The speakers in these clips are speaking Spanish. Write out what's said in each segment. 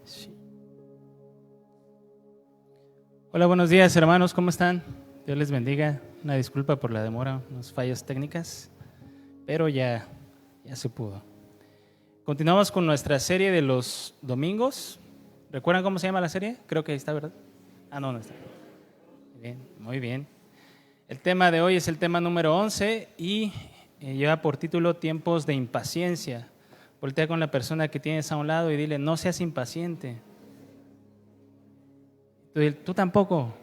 Sí. Hola, buenos días hermanos, ¿cómo están? Dios les bendiga. Una disculpa por la demora, unas fallas técnicas, pero ya se pudo. Continuamos con nuestra serie de los domingos. ¿Recuerdan cómo se llama la serie? Creo que ahí está, ¿verdad? No está. Bien, muy bien. El tema de hoy es el tema número 11 y lleva por título Tiempos de impaciencia. Voltea con la persona que tienes a un lado y dile, no seas impaciente. Tú tampoco.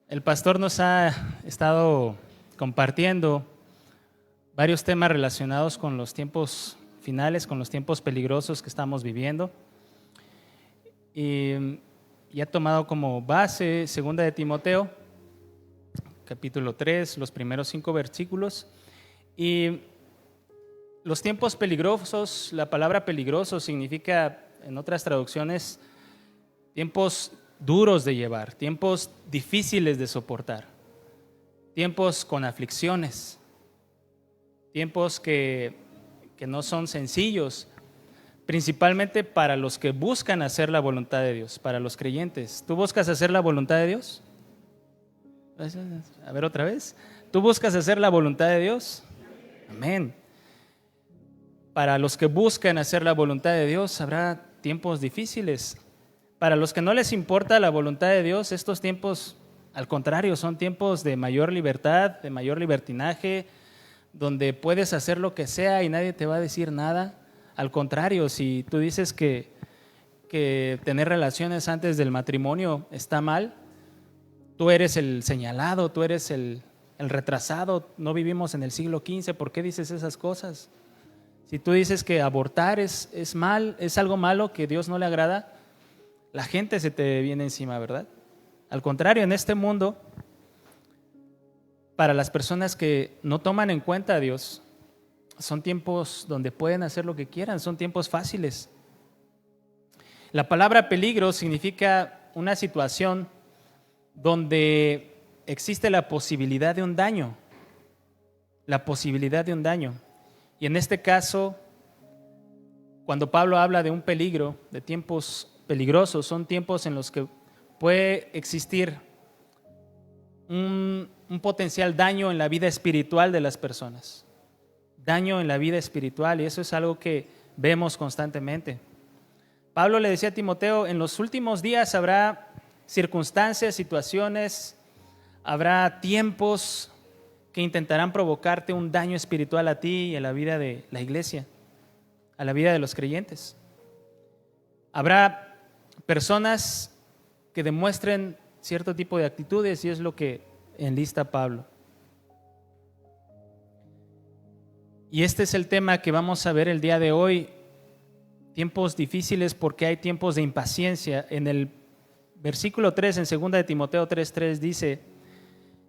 El pastor nos ha estado compartiendo varios temas relacionados con los tiempos finales, con los tiempos peligrosos que estamos viviendo. Y ha tomado como base 2 de Timoteo, capítulo 3, los primeros 5 versículos. Y los tiempos peligrosos, la palabra peligroso significa, en otras traducciones, tiempos duros de llevar, tiempos difíciles de soportar, tiempos con aflicciones, tiempos que no son sencillos, principalmente para los que buscan hacer la voluntad de Dios, para los creyentes. ¿Tú buscas hacer la voluntad de Dios? A ver otra vez. ¿Tú buscas hacer la voluntad de Dios? Amén. Para los que buscan hacer la voluntad de Dios habrá tiempos difíciles. Para los que no les importa la voluntad de Dios, estos tiempos, al contrario, son tiempos de mayor libertad, de mayor libertinaje, donde puedes hacer lo que sea y nadie te va a decir nada. Al contrario, si tú dices que tener relaciones antes del matrimonio está mal, tú eres el señalado, tú eres el retrasado. No vivimos en el siglo XV, ¿por qué dices esas cosas? Si tú dices que abortar es mal, es algo malo que Dios no le agrada, la gente se te viene encima, ¿verdad? Al contrario, en este mundo, para las personas que no toman en cuenta a Dios, son tiempos donde pueden hacer lo que quieran, son tiempos fáciles. La palabra peligro significa una situación donde existe la posibilidad de un daño, la posibilidad de un daño. Y en este caso, cuando Pablo habla de un peligro, de tiempos peligrosos, son tiempos en los que puede existir un potencial daño en la vida espiritual de las personas. Daño en la vida espiritual, y eso es algo que vemos constantemente. Pablo le decía a Timoteo, en los últimos días habrá circunstancias, situaciones, habrá tiempos que intentarán provocarte un daño espiritual a ti y a la vida de la iglesia, a la vida de los creyentes. Habrá personas que demuestren cierto tipo de actitudes y es lo que enlista Pablo. Y este es el tema que vamos a ver el día de hoy, tiempos difíciles porque hay tiempos de impaciencia. En el versículo 3, en 2 de Timoteo 3:3 dice,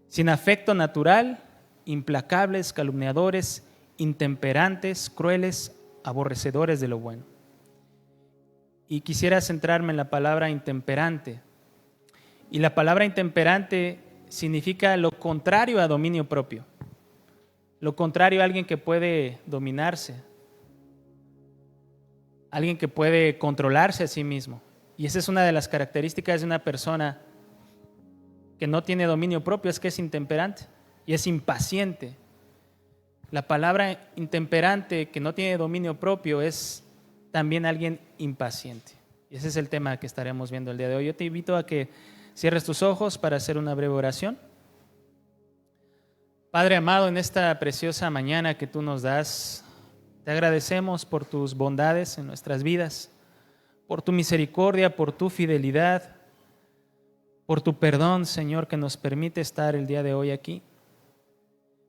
sin afecto natural, implacables, calumniadores, intemperantes, crueles, aborrecedores de lo bueno. Y quisiera centrarme en la palabra intemperante. Y la palabra intemperante significa lo contrario a dominio propio. Lo contrario a alguien que puede dominarse, alguien que puede controlarse a sí mismo. Y esa es una de las características de una persona que no tiene dominio propio, es que es intemperante y es impaciente. La palabra intemperante que no tiene dominio propio es también alguien impaciente. Y ese es el tema que estaremos viendo el día de hoy. Yo te invito a que cierres tus ojos para hacer una breve oración. Padre amado, en esta preciosa mañana que tú nos das, te agradecemos por tus bondades en nuestras vidas, por tu misericordia, por tu fidelidad, por tu perdón, Señor, que nos permite estar el día de hoy aquí.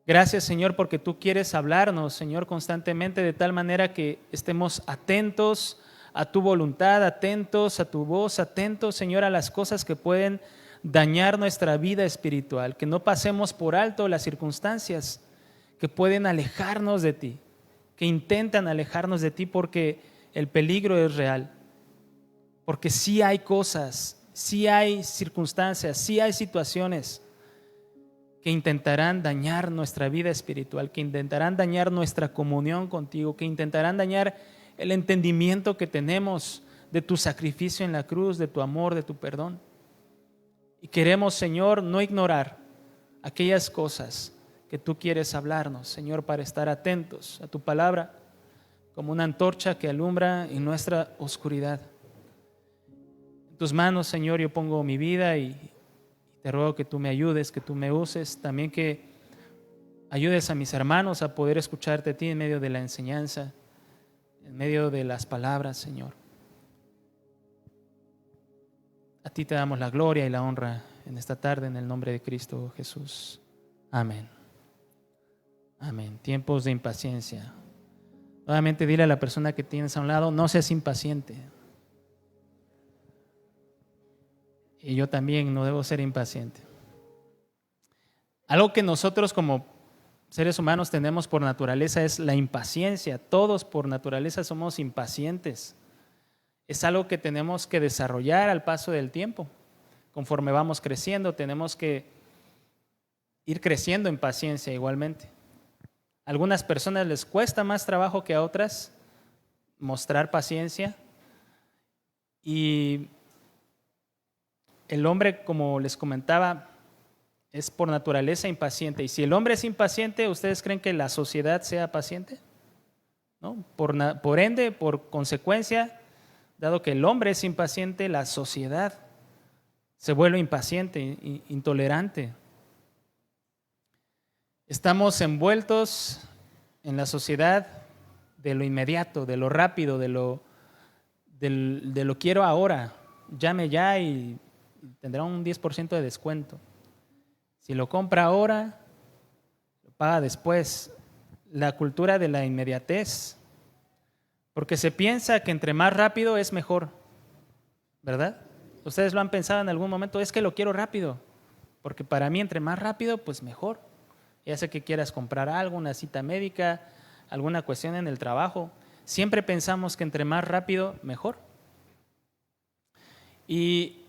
Gracias, Señor, porque tú quieres hablarnos, Señor, constantemente de tal manera que estemos atentos a tu voluntad, atentos a tu voz, atentos, Señor, a las cosas que pueden dañar nuestra vida espiritual, que no pasemos por alto las circunstancias que pueden alejarnos de ti, que intentan alejarnos de ti porque el peligro es real, porque sí hay cosas, sí hay circunstancias, sí hay situaciones que intentarán dañar nuestra vida espiritual, que intentarán dañar nuestra comunión contigo, que intentarán dañar el entendimiento que tenemos de tu sacrificio en la cruz, de tu amor, de tu perdón. Y queremos, Señor, no ignorar aquellas cosas que tú quieres hablarnos, Señor, para estar atentos a tu palabra como una antorcha que alumbra en nuestra oscuridad. En tus manos, Señor, yo pongo mi vida y te ruego que tú me ayudes, que tú me uses, también que ayudes a mis hermanos a poder escucharte a ti en medio de la enseñanza, en medio de las palabras, Señor. A ti te damos la gloria y la honra en esta tarde, en el nombre de Cristo Jesús. Amén. Amén. Tiempos de impaciencia. Nuevamente dile a la persona que tienes a un lado, no seas impaciente. Y yo también no debo ser impaciente. Algo que nosotros como seres humanos tenemos por naturaleza es la impaciencia. Todos por naturaleza somos impacientes. Es algo que tenemos que desarrollar al paso del tiempo. Conforme vamos creciendo, tenemos que ir creciendo en paciencia igualmente. A algunas personas les cuesta más trabajo que a otras mostrar paciencia. Y el hombre, como les comentaba, es por naturaleza impaciente. Y si el hombre es impaciente, ¿ustedes creen que la sociedad sea paciente? ¿No? Por ende, por consecuencia, dado que el hombre es impaciente, la sociedad se vuelve impaciente, intolerante. Estamos envueltos en la sociedad de lo inmediato, de lo rápido, de lo quiero ahora. Llame ya y tendrá un 10% de descuento. Si lo compra ahora, lo paga después. La cultura de la inmediatez. Porque se piensa que entre más rápido es mejor, ¿verdad? Ustedes lo han pensado en algún momento, es que lo quiero rápido, porque para mí entre más rápido, pues mejor. Ya sea que quieras comprar algo, una cita médica, alguna cuestión en el trabajo, siempre pensamos que entre más rápido, mejor. Y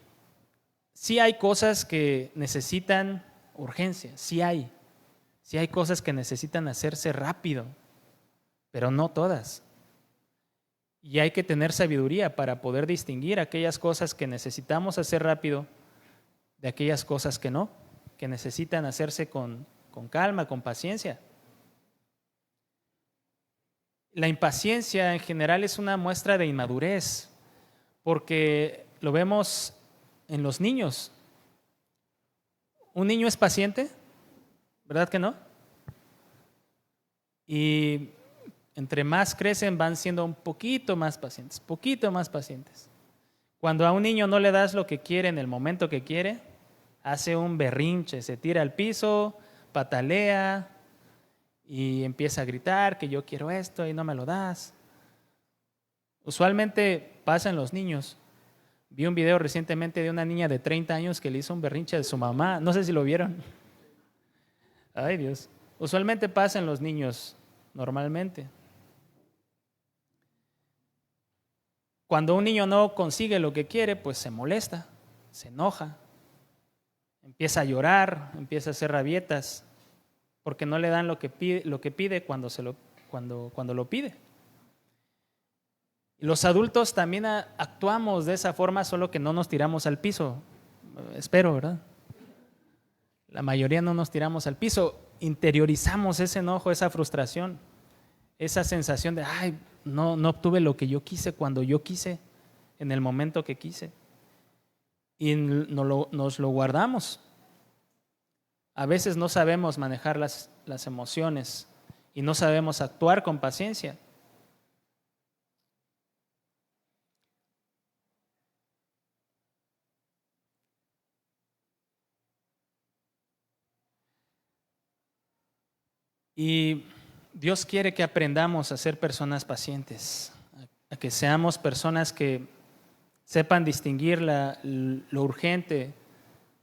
sí hay cosas que necesitan urgencia, sí hay cosas que necesitan hacerse rápido, pero no todas. Y hay que tener sabiduría para poder distinguir aquellas cosas que necesitamos hacer rápido de aquellas cosas que no, que necesitan hacerse con calma, con paciencia. La impaciencia en general es una muestra de inmadurez, porque lo vemos en los niños. ¿Un niño es paciente? ¿Verdad que no? Y entre más crecen van siendo un poquito más pacientes. Cuando a un niño no le das lo que quiere en el momento que quiere, hace un berrinche, se tira al piso, patalea y empieza a gritar que yo quiero esto y no me lo das. Usualmente pasa en los niños. Vi un video recientemente de una niña de 30 años que le hizo un berrinche a su mamá. No sé si lo vieron. Ay, Dios. Usualmente pasa en los niños, normalmente. Cuando un niño no consigue lo que quiere, pues se molesta, se enoja, empieza a llorar, empieza a hacer rabietas, porque no le dan lo que pide cuando lo pide. Los adultos también actuamos de esa forma, solo que no nos tiramos al piso. Espero, ¿verdad? La mayoría no nos tiramos al piso, interiorizamos ese enojo, esa frustración, esa sensación de, ay, no obtuve lo que yo quise cuando yo quise, en el momento que quise. Y nos lo guardamos. A veces no sabemos manejar las emociones y no sabemos actuar con paciencia. Y Dios quiere que aprendamos a ser personas pacientes, a que seamos personas que sepan distinguir lo urgente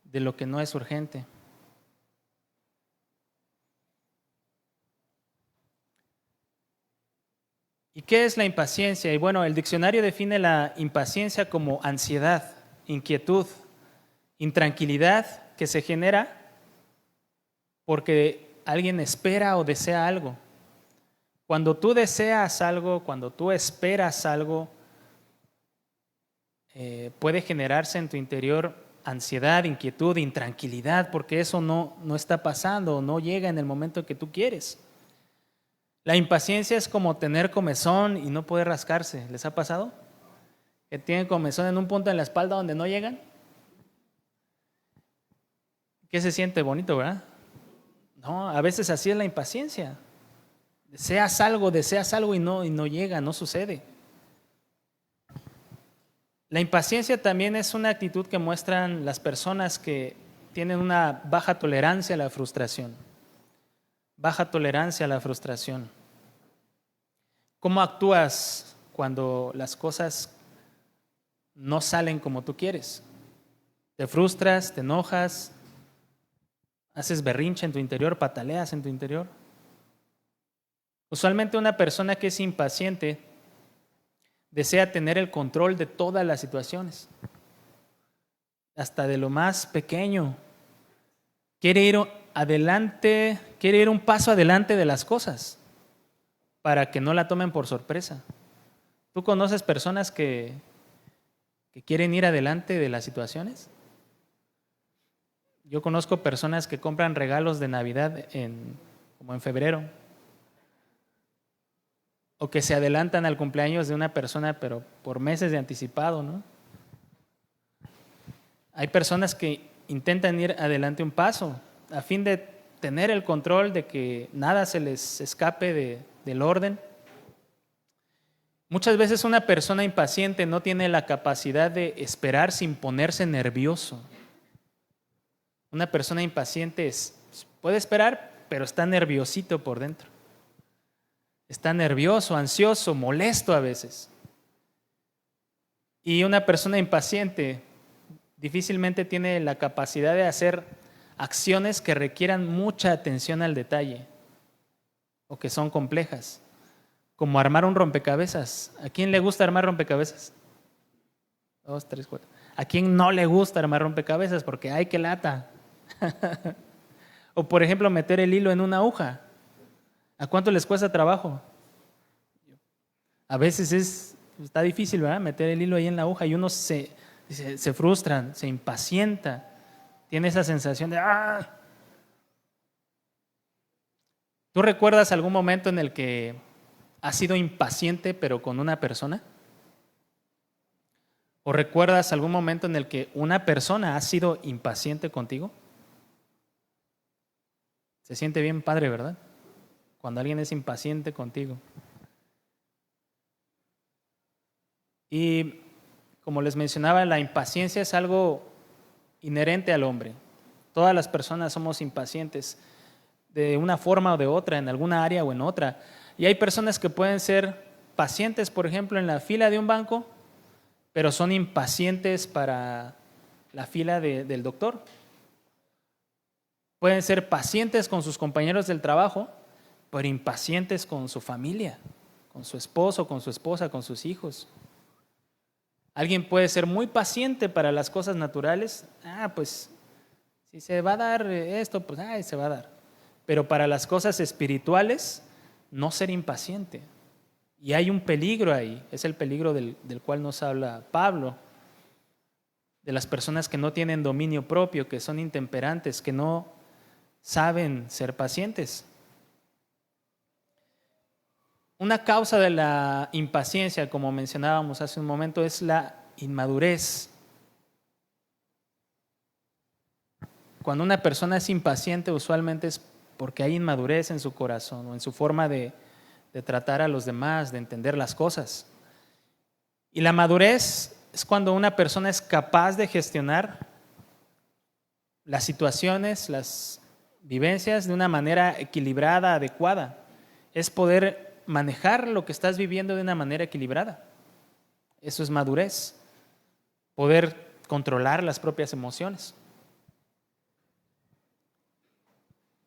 de lo que no es urgente. ¿Y qué es la impaciencia? Y bueno, el diccionario define la impaciencia como ansiedad, inquietud, intranquilidad que se genera porque alguien espera o desea algo. Cuando tú deseas algo, cuando tú esperas algo, puede generarse en tu interior ansiedad, inquietud, intranquilidad, porque eso no está pasando o no llega en el momento que tú quieres. La impaciencia es como tener comezón y no poder rascarse. ¿Les ha pasado? Que tienen comezón en un punto en la espalda donde no llegan. ¿Qué se siente? Bonito, ¿verdad? No, a veces así es la impaciencia. Deseas algo y no llega, no sucede. La impaciencia también es una actitud que muestran las personas que tienen una baja tolerancia a la frustración. Baja tolerancia a la frustración. ¿Cómo actúas cuando las cosas no salen como tú quieres? ¿Te frustras? ¿Te enojas? ¿Haces berrinche en tu interior? ¿Pataleas en tu interior? Usualmente una persona que es impaciente desea tener el control de todas las situaciones, hasta de lo más pequeño. Quiere ir adelante, quiere ir un paso adelante de las cosas para que no la tomen por sorpresa. ¿Tú conoces personas que quieren ir adelante de las situaciones? Yo conozco personas que compran regalos de Navidad como en febrero, o que se adelantan al cumpleaños de una persona, pero por meses de anticipado, ¿no? Hay personas que intentan ir adelante un paso a fin de tener el control de que nada se les escape del orden. Muchas veces una persona impaciente no tiene la capacidad de esperar sin ponerse nervioso. Una persona impaciente puede esperar, pero está nerviosito por dentro. Está nervioso, ansioso, molesto a veces. Y una persona impaciente difícilmente tiene la capacidad de hacer acciones que requieran mucha atención al detalle o que son complejas, como armar un rompecabezas. ¿A quién le gusta armar rompecabezas? 2, 3, 4. ¿A quién no le gusta armar rompecabezas? Porque ¡ay, qué lata! O por ejemplo, meter el hilo en una aguja. ¿A cuánto les cuesta trabajo? A veces está difícil, ¿verdad? Meter el hilo ahí en la aguja y uno se frustra, se impacienta, tiene esa sensación de ¡ah! ¿Tú recuerdas algún momento en el que has sido impaciente pero con una persona? ¿O recuerdas algún momento en el que una persona ha sido impaciente contigo? Se siente bien padre, ¿verdad? Cuando alguien es impaciente contigo. Y como les mencionaba, la impaciencia es algo inherente al hombre. Todas las personas somos impacientes de una forma o de otra, en alguna área o en otra. Y hay personas que pueden ser pacientes, por ejemplo, en la fila de un banco, pero son impacientes para la fila del doctor. Pueden ser pacientes con sus compañeros del trabajo, pero impacientes con su familia, con su esposo, con su esposa, con sus hijos. Alguien puede ser muy paciente para las cosas naturales. Pues si se va a dar esto, pues se va a dar. Pero para las cosas espirituales, no ser impaciente. Y hay un peligro ahí, es el peligro del cual nos habla Pablo, de las personas que no tienen dominio propio, que son intemperantes, que no saben ser pacientes. Una causa de la impaciencia, como mencionábamos hace un momento, es la inmadurez. Cuando una persona es impaciente, usualmente es porque hay inmadurez en su corazón o en su forma de tratar a los demás, de entender las cosas. Y la madurez es cuando una persona es capaz de gestionar las situaciones, las vivencias de una manera equilibrada, adecuada. Es poder manejar lo que estás viviendo de una manera equilibrada. Eso es madurez. Poder controlar las propias emociones.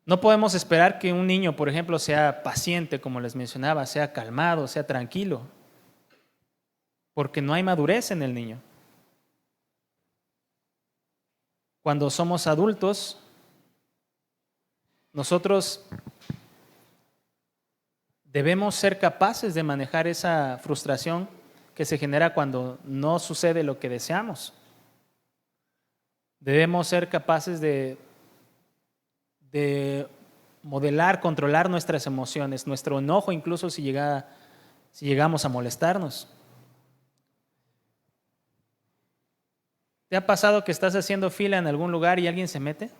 No podemos esperar que un niño, por ejemplo, sea paciente, como les mencionaba, sea calmado, sea tranquilo, porque no hay madurez en el niño. Cuando somos adultos, nosotros debemos ser capaces de manejar esa frustración que se genera cuando no sucede lo que deseamos. Debemos ser capaces de modelar, controlar nuestras emociones, nuestro enojo, incluso si llegamos a molestarnos. ¿Te ha pasado que estás haciendo fila en algún lugar y alguien se mete?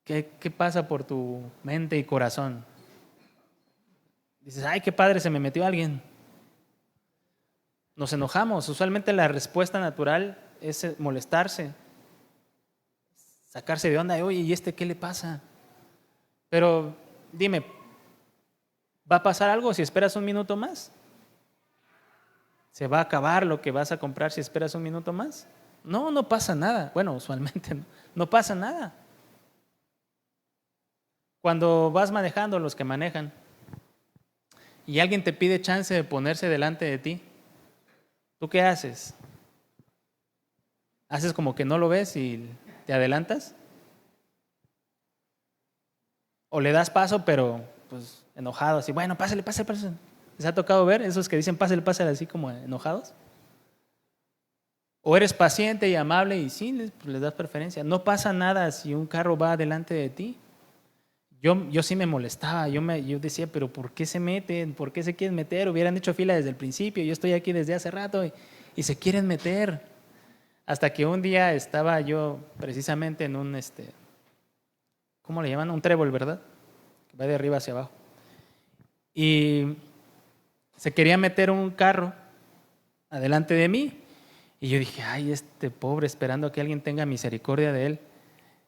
¿Qué pasa por tu mente y corazón? Dices, ay, qué padre, se me metió alguien. Nos enojamos. Usualmente la respuesta natural es molestarse, sacarse de onda. Oye, ¿y qué le pasa? Pero dime, ¿va a pasar algo si esperas un minuto más? ¿Se va a acabar lo que vas a comprar si esperas un minuto más? No, no pasa nada. Bueno, usualmente no pasa nada. Cuando vas manejando, los que manejan, y alguien te pide chance de ponerse delante de ti, ¿tú qué haces? ¿Haces como que no lo ves y te adelantas? ¿O le das paso pero pues enojado, así, bueno, pásale, pásale, pásale? ¿Les ha tocado ver esos que dicen pásale, pásale, así como enojados? ¿O eres paciente y amable y sí, les das preferencia? No pasa nada si un carro va delante de ti. Yo sí me molestaba, yo decía, pero ¿por qué se meten? ¿Por qué se quieren meter? Hubieran hecho fila desde el principio, yo estoy aquí desde hace rato y se quieren meter. Hasta que un día estaba yo precisamente en un, ¿cómo le llaman? Un trébol, ¿verdad? Que va de arriba hacia abajo. Y se quería meter un carro adelante de mí. Y yo dije, ay, este pobre, esperando a que alguien tenga misericordia de él.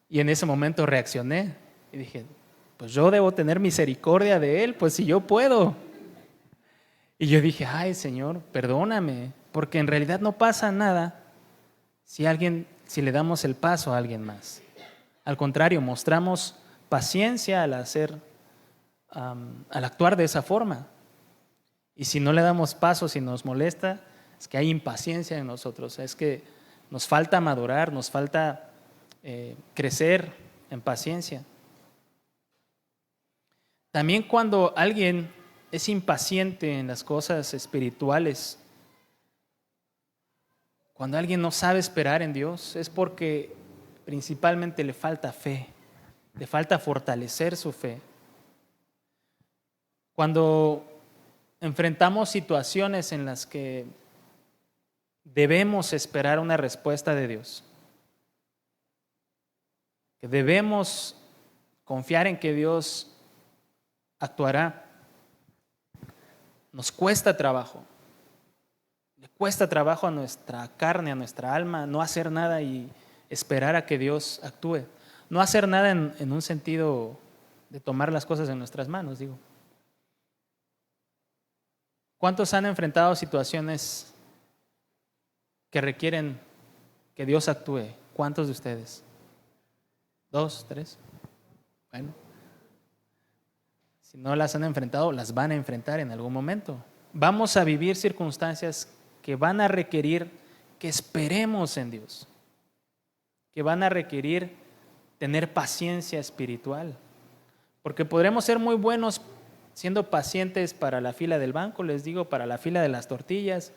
Y en ese momento reaccioné y dije, pues yo debo tener misericordia de él, pues si yo puedo. Y yo dije, ay, Señor, perdóname, porque en realidad no pasa nada si le damos el paso a alguien más. Al contrario, mostramos paciencia al actuar de esa forma. Y si no le damos paso, si nos molesta, es que hay impaciencia en nosotros, es que nos falta madurar, nos falta crecer en paciencia. También cuando alguien es impaciente en las cosas espirituales, cuando alguien no sabe esperar en Dios, es porque principalmente le falta fe, le falta fortalecer su fe. Cuando enfrentamos situaciones en las que debemos esperar una respuesta de Dios, que debemos confiar en que Dios actuará, nos cuesta trabajo. Le cuesta trabajo a nuestra carne, a nuestra alma, no hacer nada y esperar a que Dios actúe. No hacer nada en un sentido de tomar las cosas en nuestras manos, digo. ¿Cuántos han enfrentado situaciones que requieren que Dios actúe? ¿Cuántos de ustedes? ¿2, 3? Bueno, si no las han enfrentado, las van a enfrentar en algún momento. Vamos a vivir circunstancias que van a requerir que esperemos en Dios, que van a requerir tener paciencia espiritual, porque podremos ser muy buenos siendo pacientes para la fila del banco, les digo, para la fila de las tortillas,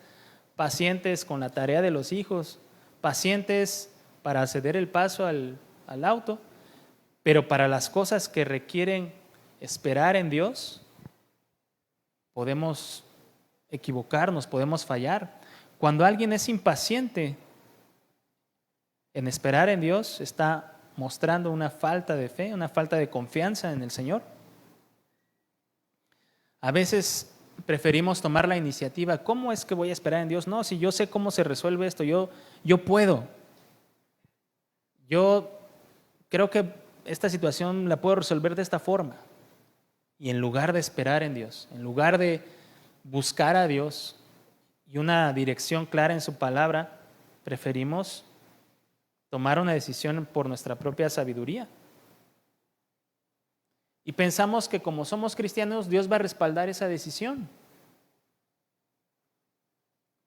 pacientes con la tarea de los hijos, pacientes para ceder el paso al auto, pero para las cosas que requieren esperar en Dios, podemos equivocarnos, podemos fallar. Cuando alguien es impaciente en esperar en Dios, está mostrando una falta de fe, una falta de confianza en el Señor. A veces preferimos tomar la iniciativa. ¿Cómo es que voy a esperar en Dios? No, si yo sé cómo se resuelve esto, yo puedo. Yo creo que esta situación la puedo resolver de esta forma. Y en lugar de esperar en Dios, en lugar de buscar a Dios y una dirección clara en su palabra, preferimos tomar una decisión por nuestra propia sabiduría. Y pensamos que como somos cristianos, Dios va a respaldar esa decisión.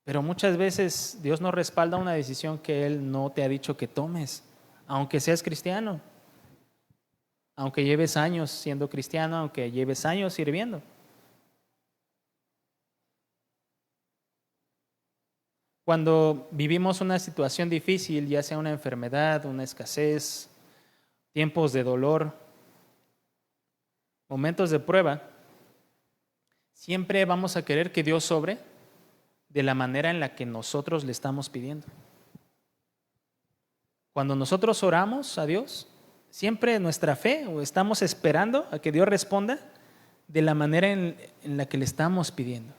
Pero muchas veces Dios no respalda una decisión que Él no te ha dicho que tomes, aunque seas cristiano. aunque lleves años siendo cristiano, aunque lleves años sirviendo. Cuando vivimos una situación difícil, ya sea una enfermedad, una escasez, tiempos de dolor, momentos de prueba, siempre vamos a querer que Dios obre de la manera en la que nosotros le estamos pidiendo. Cuando nosotros oramos a Dios, siempre nuestra fe o estamos esperando a que Dios responda de la manera en la que le estamos pidiendo.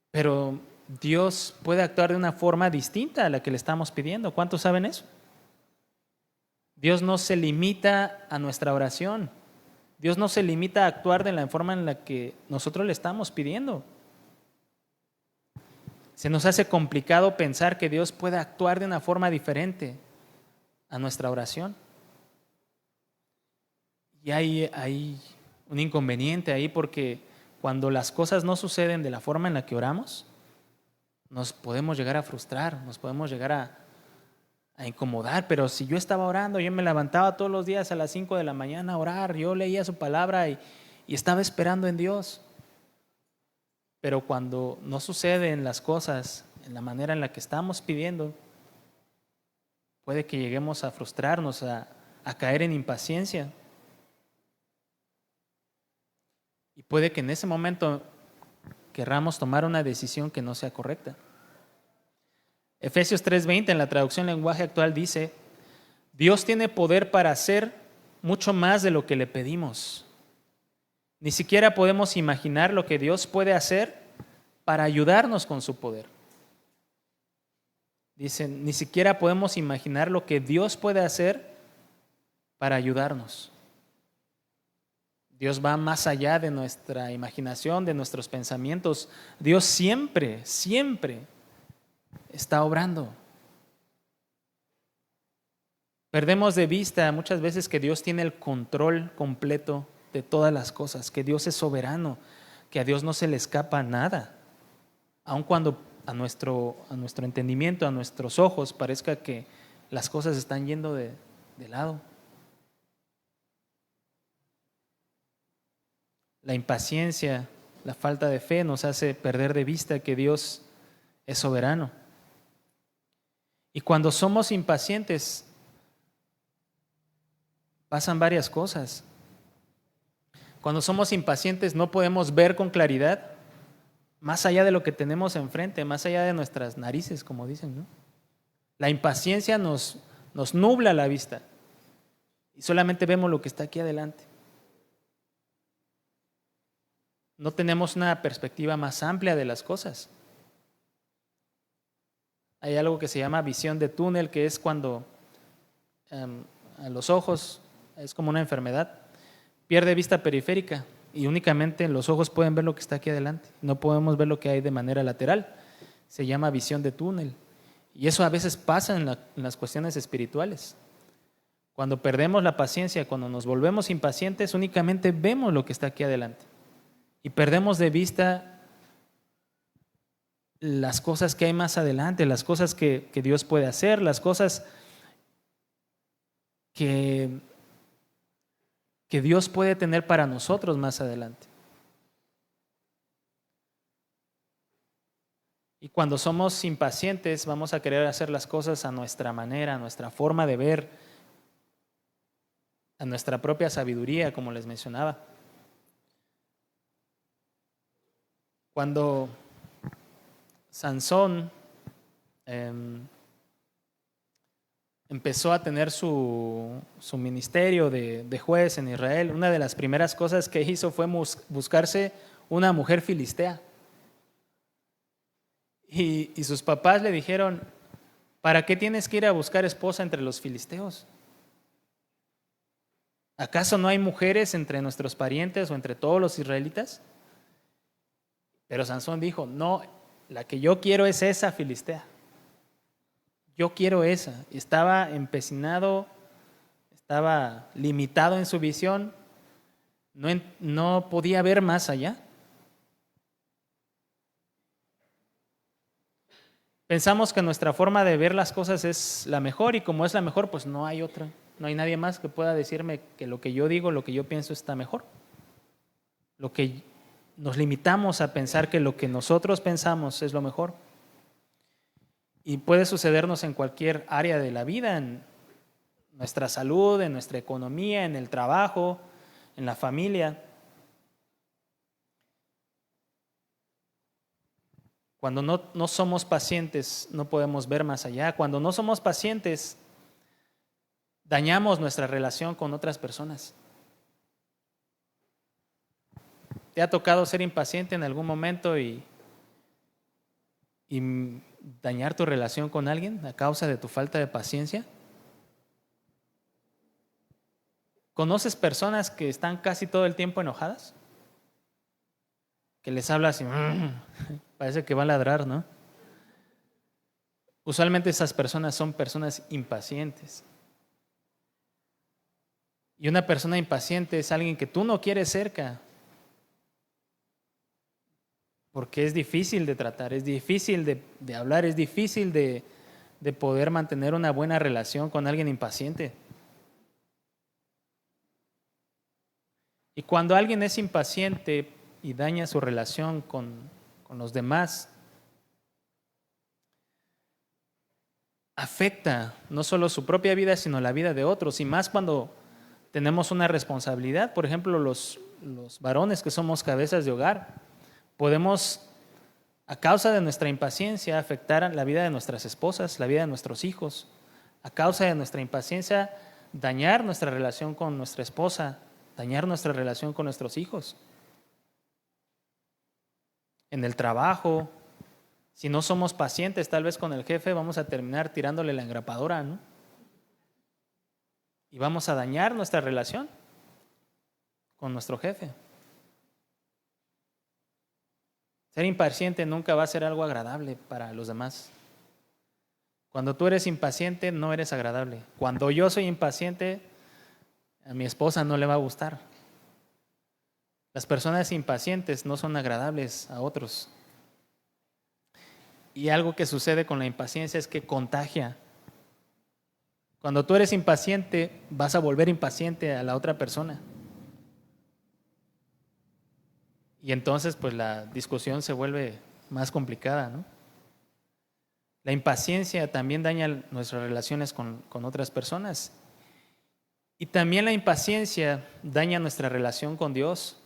Pero Dios puede actuar de una forma distinta a la que le estamos pidiendo. ¿Cuántos saben eso? Dios no se limita a nuestra oración. Dios no se limita a actuar de la forma en la que nosotros le estamos pidiendo. Se nos hace complicado pensar que Dios puede actuar de una forma diferente a nuestra oración. Y hay un inconveniente ahí porque cuando las cosas no suceden de la forma en la que oramos, nos podemos llegar a frustrar, nos podemos llegar a incomodar. Pero si yo estaba orando, yo me levantaba todos los días a las 5 de la mañana a orar, yo leía su palabra y estaba esperando en Dios. Pero cuando no suceden las cosas en la manera en la que estamos pidiendo, puede que lleguemos a frustrarnos, a caer en impaciencia. Y puede que en ese momento querramos tomar una decisión que no sea correcta. Efesios 3:20 en la traducción lenguaje actual dice: Dios tiene poder para hacer mucho más de lo que le pedimos. Ni siquiera podemos imaginar lo que Dios puede hacer para ayudarnos con su poder. Dicen, ni siquiera podemos imaginar lo que Dios puede hacer para ayudarnos. Dios va más allá de nuestra imaginación, de nuestros pensamientos. Dios siempre, siempre está obrando. Perdemos de vista muchas veces que Dios tiene el control completo de todas las cosas, que Dios es soberano, que a Dios no se le escapa nada, aun cuando a nuestro entendimiento, a nuestros ojos parezca que las cosas están yendo de lado. La impaciencia, la falta de fe nos hace perder de vista que Dios es soberano. Y cuando somos impacientes, pasan varias cosas. Cuando somos impacientes no podemos ver con claridad más allá de lo que tenemos enfrente, más allá de nuestras narices, como dicen, ¿no? La impaciencia nos nubla la vista y solamente vemos lo que está aquí adelante. No tenemos una perspectiva más amplia de las cosas. Hay algo que se llama visión de túnel, que es cuando a los ojos, es como una enfermedad, pierde vista periférica y únicamente los ojos pueden ver lo que está aquí adelante. No podemos ver lo que hay de manera lateral. Se llama visión de túnel. Y eso a veces pasa en las cuestiones espirituales. Cuando perdemos la paciencia, cuando nos volvemos impacientes, únicamente vemos lo que está aquí adelante. Y perdemos de vista las cosas que hay más adelante, las cosas que Dios puede hacer, las cosas que Dios puede tener para nosotros más adelante. Y cuando somos impacientes, vamos a querer hacer las cosas a nuestra manera, a nuestra forma de ver, a nuestra propia sabiduría, como les mencionaba. Cuando Sansón empezó a tener su ministerio de juez en Israel, una de las primeras cosas que hizo fue buscarse una mujer filistea. Y sus papás le dijeron: ¿para qué tienes que ir a buscar esposa entre los filisteos? ¿Acaso no hay mujeres entre nuestros parientes o entre todos los israelitas? Pero Sansón dijo: no, la que yo quiero es esa filistea. Yo quiero esa. Estaba empecinado, estaba limitado en su visión, no podía ver más allá. Pensamos que nuestra forma de ver las cosas es la mejor y como es la mejor, pues no hay otra. No hay nadie más que pueda decirme que lo que yo digo, lo que yo pienso está mejor. Lo que nos limitamos a pensar que lo que nosotros pensamos es lo mejor. Y puede sucedernos en cualquier área de la vida, en nuestra salud, en nuestra economía, en el trabajo, en la familia. Cuando no somos pacientes, no podemos ver más allá. Cuando no somos pacientes, dañamos nuestra relación con otras personas. ¿Te ha tocado ser impaciente en algún momento y dañar tu relación con alguien a causa de tu falta de paciencia? ¿Conoces personas que están casi todo el tiempo enojadas? Que les hablas y parece que va a ladrar, ¿no? Usualmente esas personas son personas impacientes. Y una persona impaciente es alguien que tú no quieres cerca, porque es difícil de tratar, es difícil de hablar, es difícil de poder mantener una buena relación con alguien impaciente. Y cuando alguien es impaciente y daña su relación con los demás, afecta no solo su propia vida, sino la vida de otros, y más cuando tenemos una responsabilidad. Por ejemplo, los varones que somos cabezas de hogar, podemos, a causa de nuestra impaciencia, afectar la vida de nuestras esposas, la vida de nuestros hijos. A causa de nuestra impaciencia, dañar nuestra relación con nuestra esposa, dañar nuestra relación con nuestros hijos. En el trabajo, si no somos pacientes, tal vez con el jefe, vamos a terminar tirándole la engrapadora, ¿no? Y vamos a dañar nuestra relación con nuestro jefe. Ser impaciente nunca va a ser algo agradable para los demás. Cuando tú eres impaciente, no eres agradable. Cuando yo soy impaciente, a mi esposa no le va a gustar. Las personas impacientes no son agradables a otros. Y algo que sucede con la impaciencia es que contagia. Cuando tú eres impaciente, vas a volver impaciente a la otra persona. Y entonces, pues la discusión se vuelve más complicada, ¿no? La impaciencia también daña nuestras relaciones con otras personas. Y también la impaciencia daña nuestra relación con Dios.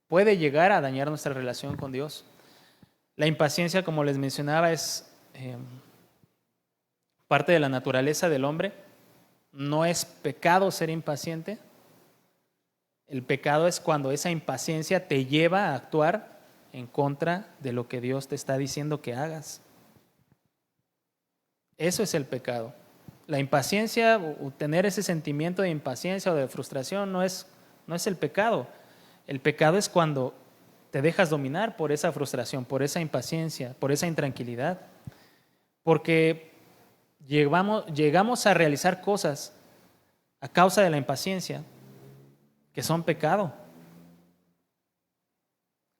Puede llegar a dañar nuestra relación con Dios. La impaciencia, como les mencionaba, es parte de la naturaleza del hombre. No es pecado ser impaciente. El pecado es cuando esa impaciencia te lleva a actuar en contra de lo que Dios te está diciendo que hagas. Eso es el pecado. La impaciencia, o tener ese sentimiento de impaciencia o de frustración, no es el pecado. El pecado es cuando te dejas dominar por esa frustración, por esa impaciencia, por esa intranquilidad. Porque llegamos a realizar cosas a causa de la impaciencia que son pecado.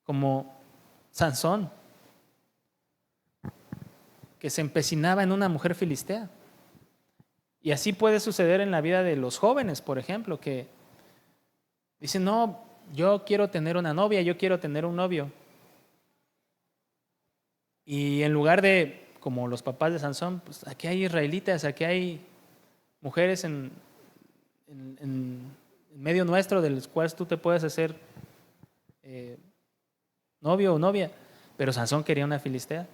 Como Sansón, que se empecinaba en una mujer filistea. Y así puede suceder en la vida de los jóvenes, por ejemplo, que dicen, no, yo quiero tener una novia, yo quiero tener un novio. Y en lugar de, como los papás de Sansón, pues aquí hay israelitas, aquí hay mujeres en medio nuestro de los cuales tú te puedes hacer novio o novia. Pero Sansón quería una filistea.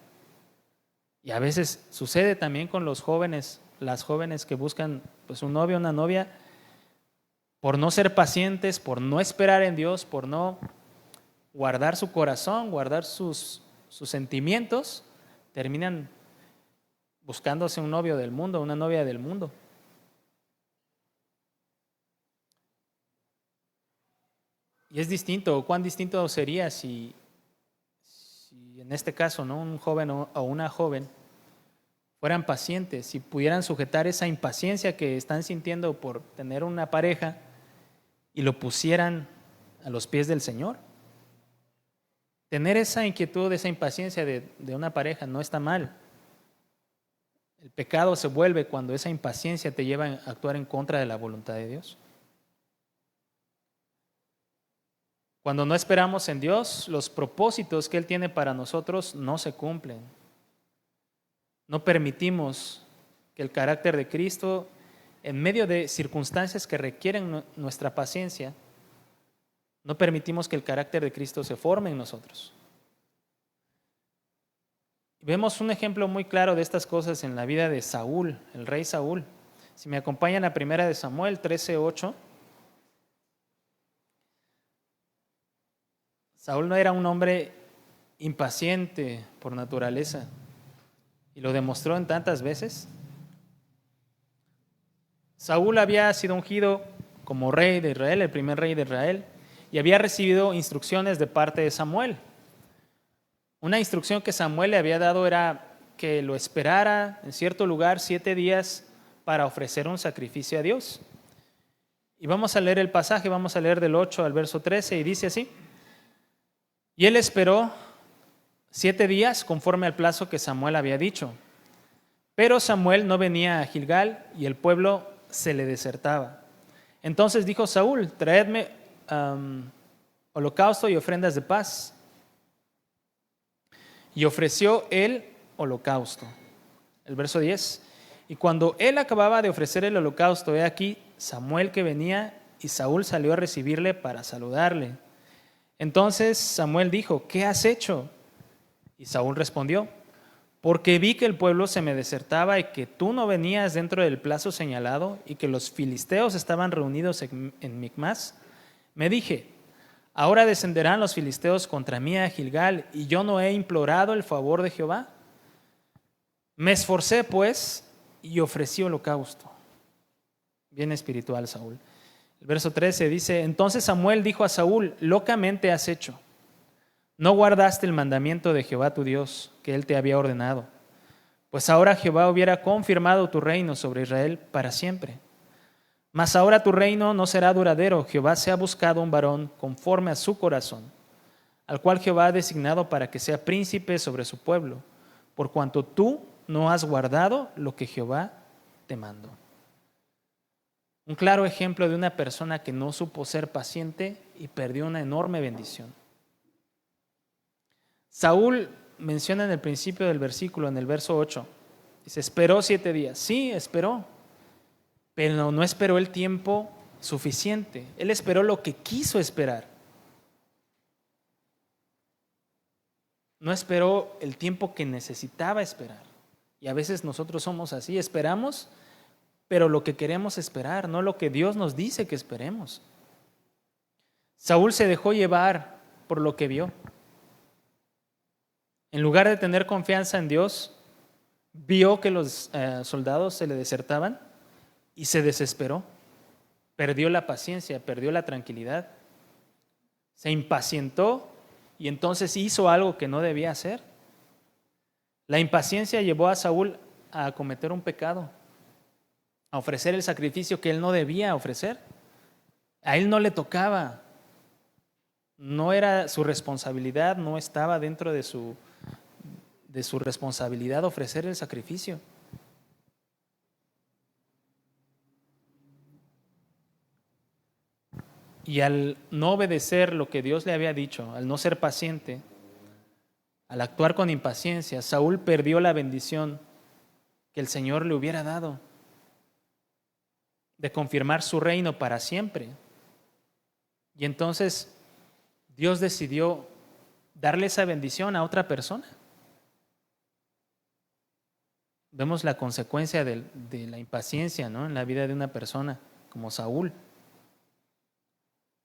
Y a veces sucede también con los jóvenes, las jóvenes que buscan pues un novio o una novia, por no ser pacientes, por no esperar en Dios, por no guardar su corazón, guardar sus sentimientos, terminan buscándose un novio del mundo, una novia del mundo. Y es distinto, ¿cuán distinto sería si en este caso, ¿no?, un joven o una joven fueran pacientes, si pudieran sujetar esa impaciencia que están sintiendo por tener una pareja y lo pusieran a los pies del Señor? Tener esa inquietud, esa impaciencia de una pareja no está mal. El pecado se vuelve cuando esa impaciencia te lleva a actuar en contra de la voluntad de Dios. Cuando no esperamos en Dios, los propósitos que Él tiene para nosotros no se cumplen. No permitimos que el carácter de Cristo, en medio de circunstancias que requieren nuestra paciencia, no permitimos que el carácter de Cristo se forme en nosotros. Vemos un ejemplo muy claro de estas cosas en la vida de Saúl, el rey Saúl. Si me acompañan a primera de Samuel 13:8. Saúl no era un hombre impaciente por naturaleza y lo demostró en tantas veces. Saúl había sido ungido como rey de Israel, el primer rey de Israel, y había recibido instrucciones de parte de Samuel. Una instrucción que Samuel le había dado era que lo esperara en cierto lugar 7 días para ofrecer un sacrificio a Dios. Y vamos a leer el pasaje, vamos a leer del 8 al verso 13 y dice así: Y él esperó 7 días conforme al plazo que Samuel había dicho. Pero Samuel no venía a Gilgal y el pueblo se le desertaba. Entonces dijo Saúl: traedme holocausto y ofrendas de paz. Y ofreció el holocausto. El verso 10. Y cuando él acababa de ofrecer el holocausto, he aquí Samuel que venía, y Saúl salió a recibirle para saludarle. Entonces Samuel dijo: ¿qué has hecho? Y Saúl respondió: porque vi que el pueblo se me desertaba y que tú no venías dentro del plazo señalado y que los filisteos estaban reunidos en Micmas. Me dije: ahora descenderán los filisteos contra mí a Gilgal, y yo no he implorado el favor de Jehová. Me esforcé pues y ofrecí holocausto. Bien espiritual Saúl. El verso 13 dice: entonces Samuel dijo a Saúl: locamente has hecho. No guardaste el mandamiento de Jehová tu Dios, que él te había ordenado. Pues ahora Jehová hubiera confirmado tu reino sobre Israel para siempre. Mas ahora tu reino no será duradero. Jehová se ha buscado un varón conforme a su corazón, al cual Jehová ha designado para que sea príncipe sobre su pueblo, por cuanto tú no has guardado lo que Jehová te mandó. Un claro ejemplo de una persona que no supo ser paciente y perdió una enorme bendición. Saúl menciona en el principio del versículo, en el verso 8, dice: esperó 7 días. Sí, esperó, pero no esperó el tiempo suficiente. Él esperó lo que quiso esperar. No esperó el tiempo que necesitaba esperar. Y a veces nosotros somos así, esperamos, pero lo que queremos esperar, no lo que Dios nos dice que esperemos. Saúl se dejó llevar por lo que vio. En lugar de tener confianza en Dios, vio que los soldados se le desertaban y se desesperó. Perdió la paciencia, perdió la tranquilidad. Se impacientó y entonces hizo algo que no debía hacer. La impaciencia llevó a Saúl a cometer un pecado, a ofrecer el sacrificio que él no debía ofrecer. A él no le tocaba. No era su responsabilidad, no estaba dentro de su responsabilidad ofrecer el sacrificio. Y al no obedecer lo que Dios le había dicho, al no ser paciente, al actuar con impaciencia, Saúl perdió la bendición que el Señor le hubiera dado de confirmar su reino para siempre. Y entonces Dios decidió darle esa bendición a otra persona. Vemos la consecuencia de la impaciencia, ¿no?, en la vida de una persona como Saúl.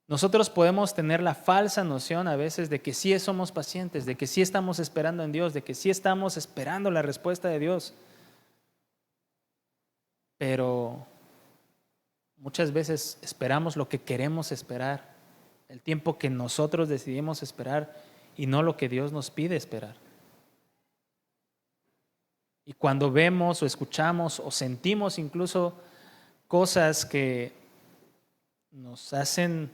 Nosotros podemos tener la falsa noción a veces de que sí somos pacientes, de que sí estamos esperando en Dios, de que sí estamos esperando la respuesta de Dios. Pero muchas veces esperamos lo que queremos esperar, el tiempo que nosotros decidimos esperar y no lo que Dios nos pide esperar. Y cuando vemos o escuchamos o sentimos incluso cosas que nos hacen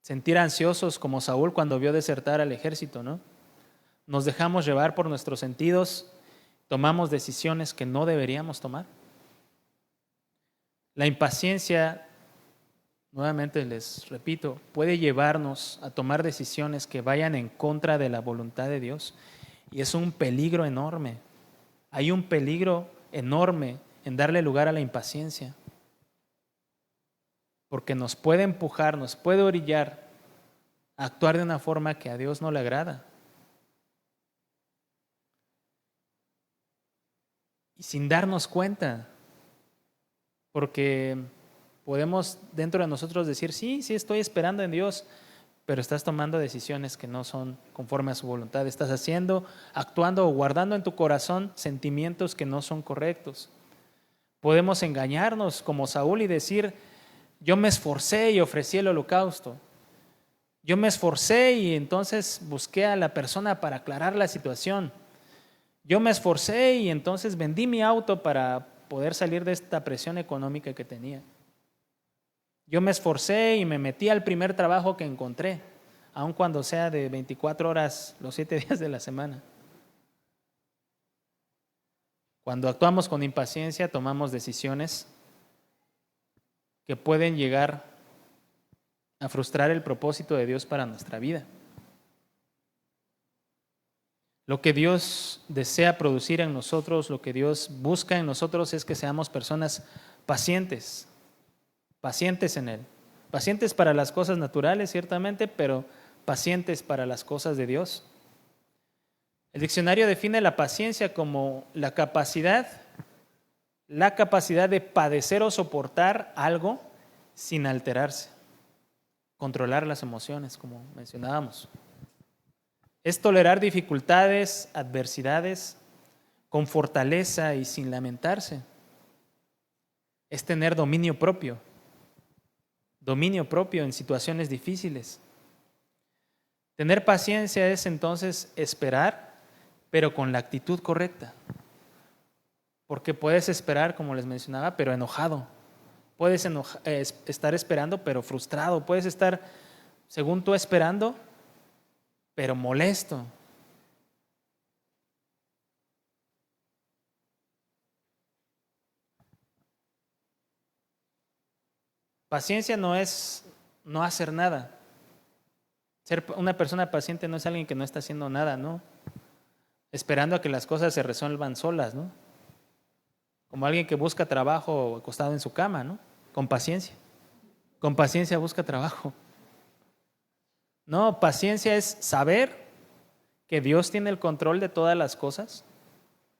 sentir ansiosos como Saúl cuando vio desertar al ejército, ¿no? Nos dejamos llevar por nuestros sentidos, tomamos decisiones que no deberíamos tomar. La impaciencia, nuevamente les repito, puede llevarnos a tomar decisiones que vayan en contra de la voluntad de Dios. Y es un peligro enorme. Hay un peligro enorme en darle lugar a la impaciencia. Porque nos puede empujar, nos puede orillar a actuar de una forma que a Dios no le agrada. Y sin darnos cuenta, porque podemos dentro de nosotros decir, sí, estoy esperando en Dios, pero estás tomando decisiones que no son conforme a su voluntad. Estás haciendo, actuando o guardando en tu corazón sentimientos que no son correctos. Podemos engañarnos como Saúl y decir, yo me esforcé y ofrecí el holocausto. Yo me esforcé y entonces busqué a la persona para aclarar la situación. Yo me esforcé y entonces vendí mi auto para poder salir de esta presión económica que tenía. Yo me esforcé y me metí al primer trabajo que encontré, aun cuando sea de 24 horas los 7 días de la semana. Cuando actuamos con impaciencia, tomamos decisiones que pueden llegar a frustrar el propósito de Dios para nuestra vida. Lo que Dios desea producir en nosotros, lo que Dios busca en nosotros es que seamos personas pacientes, pacientes en Él. Pacientes para las cosas naturales, ciertamente, pero pacientes para las cosas de Dios. El diccionario define la paciencia como la capacidad de padecer o soportar algo sin alterarse. Controlar las emociones, como mencionábamos. Es tolerar dificultades, adversidades, con fortaleza y sin lamentarse. Es tener dominio propio en situaciones difíciles. Tener paciencia es entonces esperar, pero con la actitud correcta. Porque puedes esperar, como les mencionaba, pero enojado. Puedes estar esperando, pero frustrado. Puedes estar, según tú, esperando, pero molesto. Paciencia no es no hacer nada. Ser una persona paciente no es alguien que no está haciendo nada, ¿no? Esperando a que las cosas se resuelvan solas, ¿no? Como alguien que busca trabajo acostado en su cama, ¿no? Con paciencia. Con paciencia busca trabajo. No, paciencia es saber que Dios tiene el control de todas las cosas,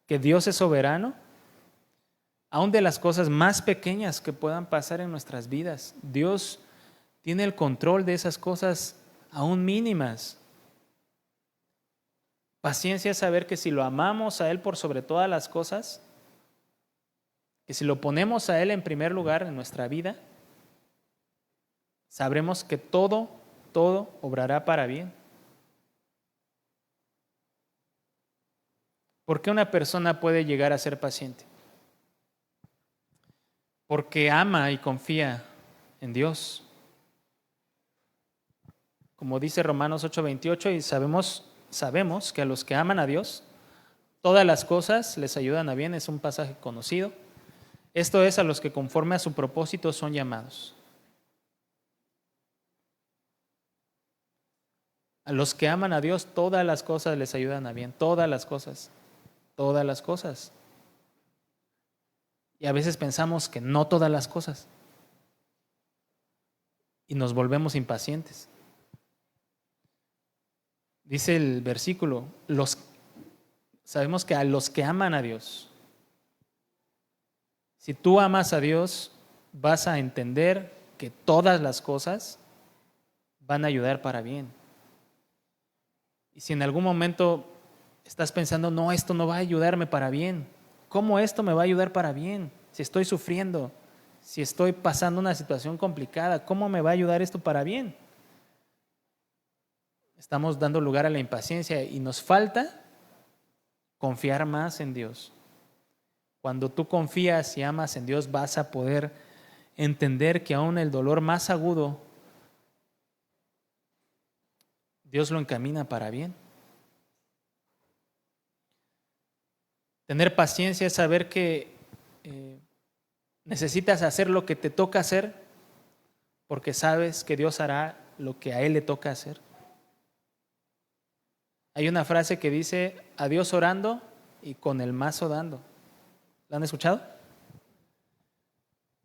que Dios es soberano, aun de las cosas más pequeñas que puedan pasar en nuestras vidas. Dios tiene el control de esas cosas aún mínimas. Paciencia es saber que si lo amamos a Él por sobre todas las cosas, que si lo ponemos a Él en primer lugar en nuestra vida, sabremos que todo obrará para bien. ¿Por qué una persona puede llegar a ser paciente? Porque ama y confía en Dios. Como dice Romanos 8:28, y sabemos que a los que aman a Dios, todas las cosas les ayudan a bien, es un pasaje conocido. Esto es, a los que conforme a su propósito son llamados. A los que aman a Dios, todas las cosas les ayudan a bien, todas las cosas. Y a veces pensamos que no todas las cosas. Y nos volvemos impacientes. Dice el versículo, sabemos que a los que aman a Dios, si tú amas a Dios, vas a entender que todas las cosas van a ayudar para bien. Y si en algún momento estás pensando, no, esto no va a ayudarme para bien, ¿cómo esto me va a ayudar para bien? Si estoy sufriendo, si estoy pasando una situación complicada, ¿cómo me va a ayudar esto para bien? Estamos dando lugar a la impaciencia y nos falta confiar más en Dios. Cuando tú confías y amas en Dios, vas a poder entender que aún el dolor más agudo Dios lo encamina para bien. Tener paciencia es saber que necesitas hacer lo que te toca hacer porque sabes que Dios hará lo que a Él le toca hacer. Hay una frase que dice, a Dios orando y con el mazo dando. ¿La han escuchado?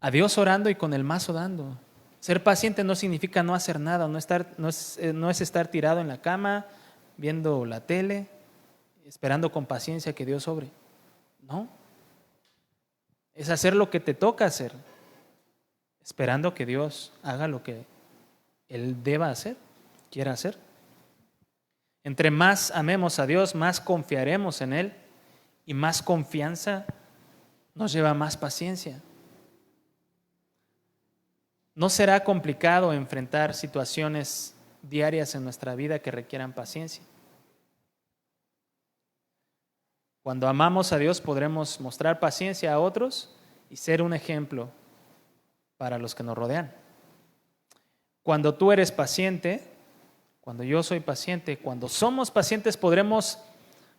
A Dios orando y con el mazo dando. Ser paciente no significa no hacer nada, no es estar tirado en la cama, viendo la tele, esperando con paciencia que Dios obre. No. Es hacer lo que te toca hacer, esperando que Dios haga lo que Él deba hacer, quiera hacer. Entre más amemos a Dios, más confiaremos en Él y más confianza nos lleva a más paciencia. No será complicado enfrentar situaciones diarias en nuestra vida que requieran paciencia. Cuando amamos a Dios podremos mostrar paciencia a otros y ser un ejemplo para los que nos rodean. Cuando tú eres paciente, cuando yo soy paciente, cuando somos pacientes podremos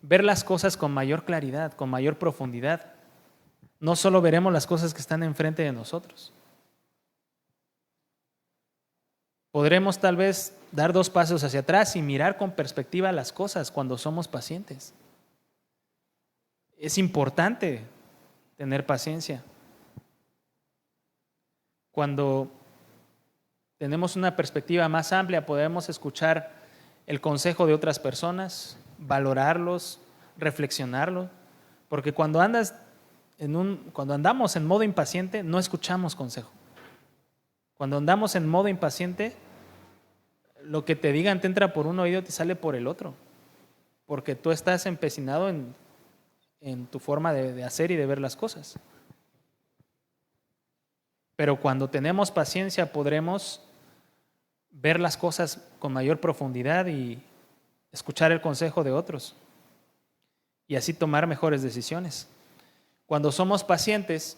ver las cosas con mayor claridad, con mayor profundidad. No solo veremos las cosas que están enfrente de nosotros. Podremos tal vez dar 2 pasos hacia atrás y mirar con perspectiva las cosas cuando somos pacientes. Es importante tener paciencia. Cuando tenemos una perspectiva más amplia, podemos escuchar el consejo de otras personas, valorarlos, reflexionarlos, porque cuando andamos en modo impaciente, no escuchamos consejo. Cuando andamos en modo impaciente, lo que te digan te entra por un oído y te sale por el otro, porque tú estás empecinado en tu forma de hacer y de ver las cosas. Pero cuando tenemos paciencia podremos ver las cosas con mayor profundidad y escuchar el consejo de otros y así tomar mejores decisiones. Cuando somos pacientes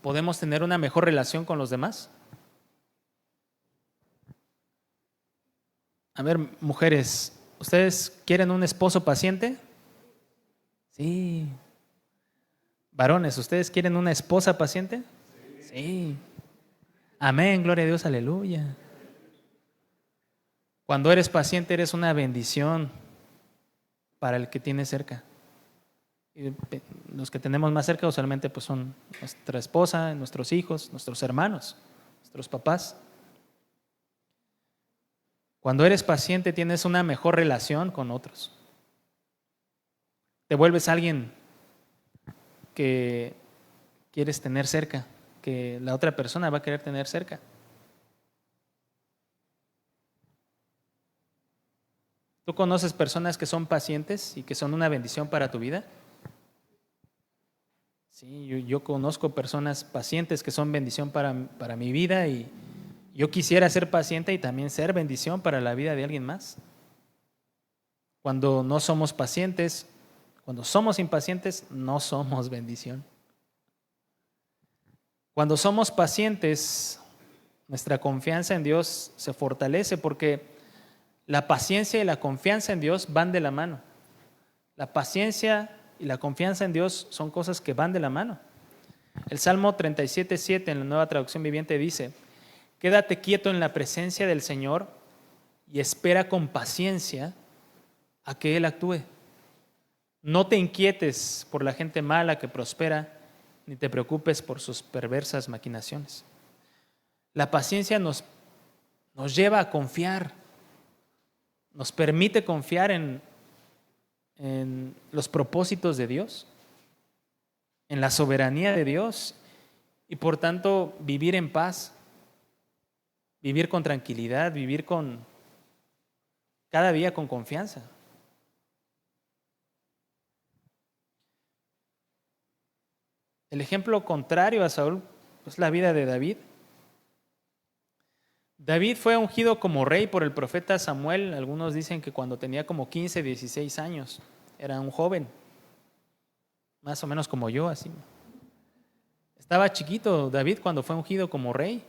podemos tener una mejor relación con los demás. A ver, mujeres, ¿ustedes quieren un esposo paciente? Sí. Varones, ¿ustedes quieren una esposa paciente? Sí. Amén, gloria a Dios, aleluya. Cuando eres paciente eres una bendición para el que tienes cerca. Y los que tenemos más cerca usualmente pues son nuestra esposa, nuestros hijos, nuestros hermanos, nuestros papás. Cuando eres paciente tienes una mejor relación con otros. Te vuelves alguien que quieres tener cerca, que la otra persona va a querer tener cerca. ¿Tú conoces personas que son pacientes y que son una bendición para tu vida? Sí, yo conozco personas pacientes que son bendición para mi vida y yo quisiera ser paciente y también ser bendición para la vida de alguien más. Cuando no somos pacientes, cuando somos impacientes, no somos bendición. Cuando somos pacientes, nuestra confianza en Dios se fortalece porque la paciencia y la confianza en Dios van de la mano. La paciencia y la confianza en Dios son cosas que van de la mano. El Salmo 37:7 en la Nueva Traducción Viviente dice: quédate quieto en la presencia del Señor y espera con paciencia a que Él actúe. No te inquietes por la gente mala que prospera, ni te preocupes por sus perversas maquinaciones. La paciencia nos lleva a confiar, nos permite confiar en los propósitos de Dios, en la soberanía de Dios y por tanto vivir en paz, vivir con tranquilidad, vivir cada día con confianza. El ejemplo contrario a Saúl es la vida de David. David fue ungido como rey por el profeta Samuel. Algunos dicen que cuando tenía como 15, 16 años. Era un joven, más o menos como yo, así. Estaba chiquito David cuando fue ungido como rey.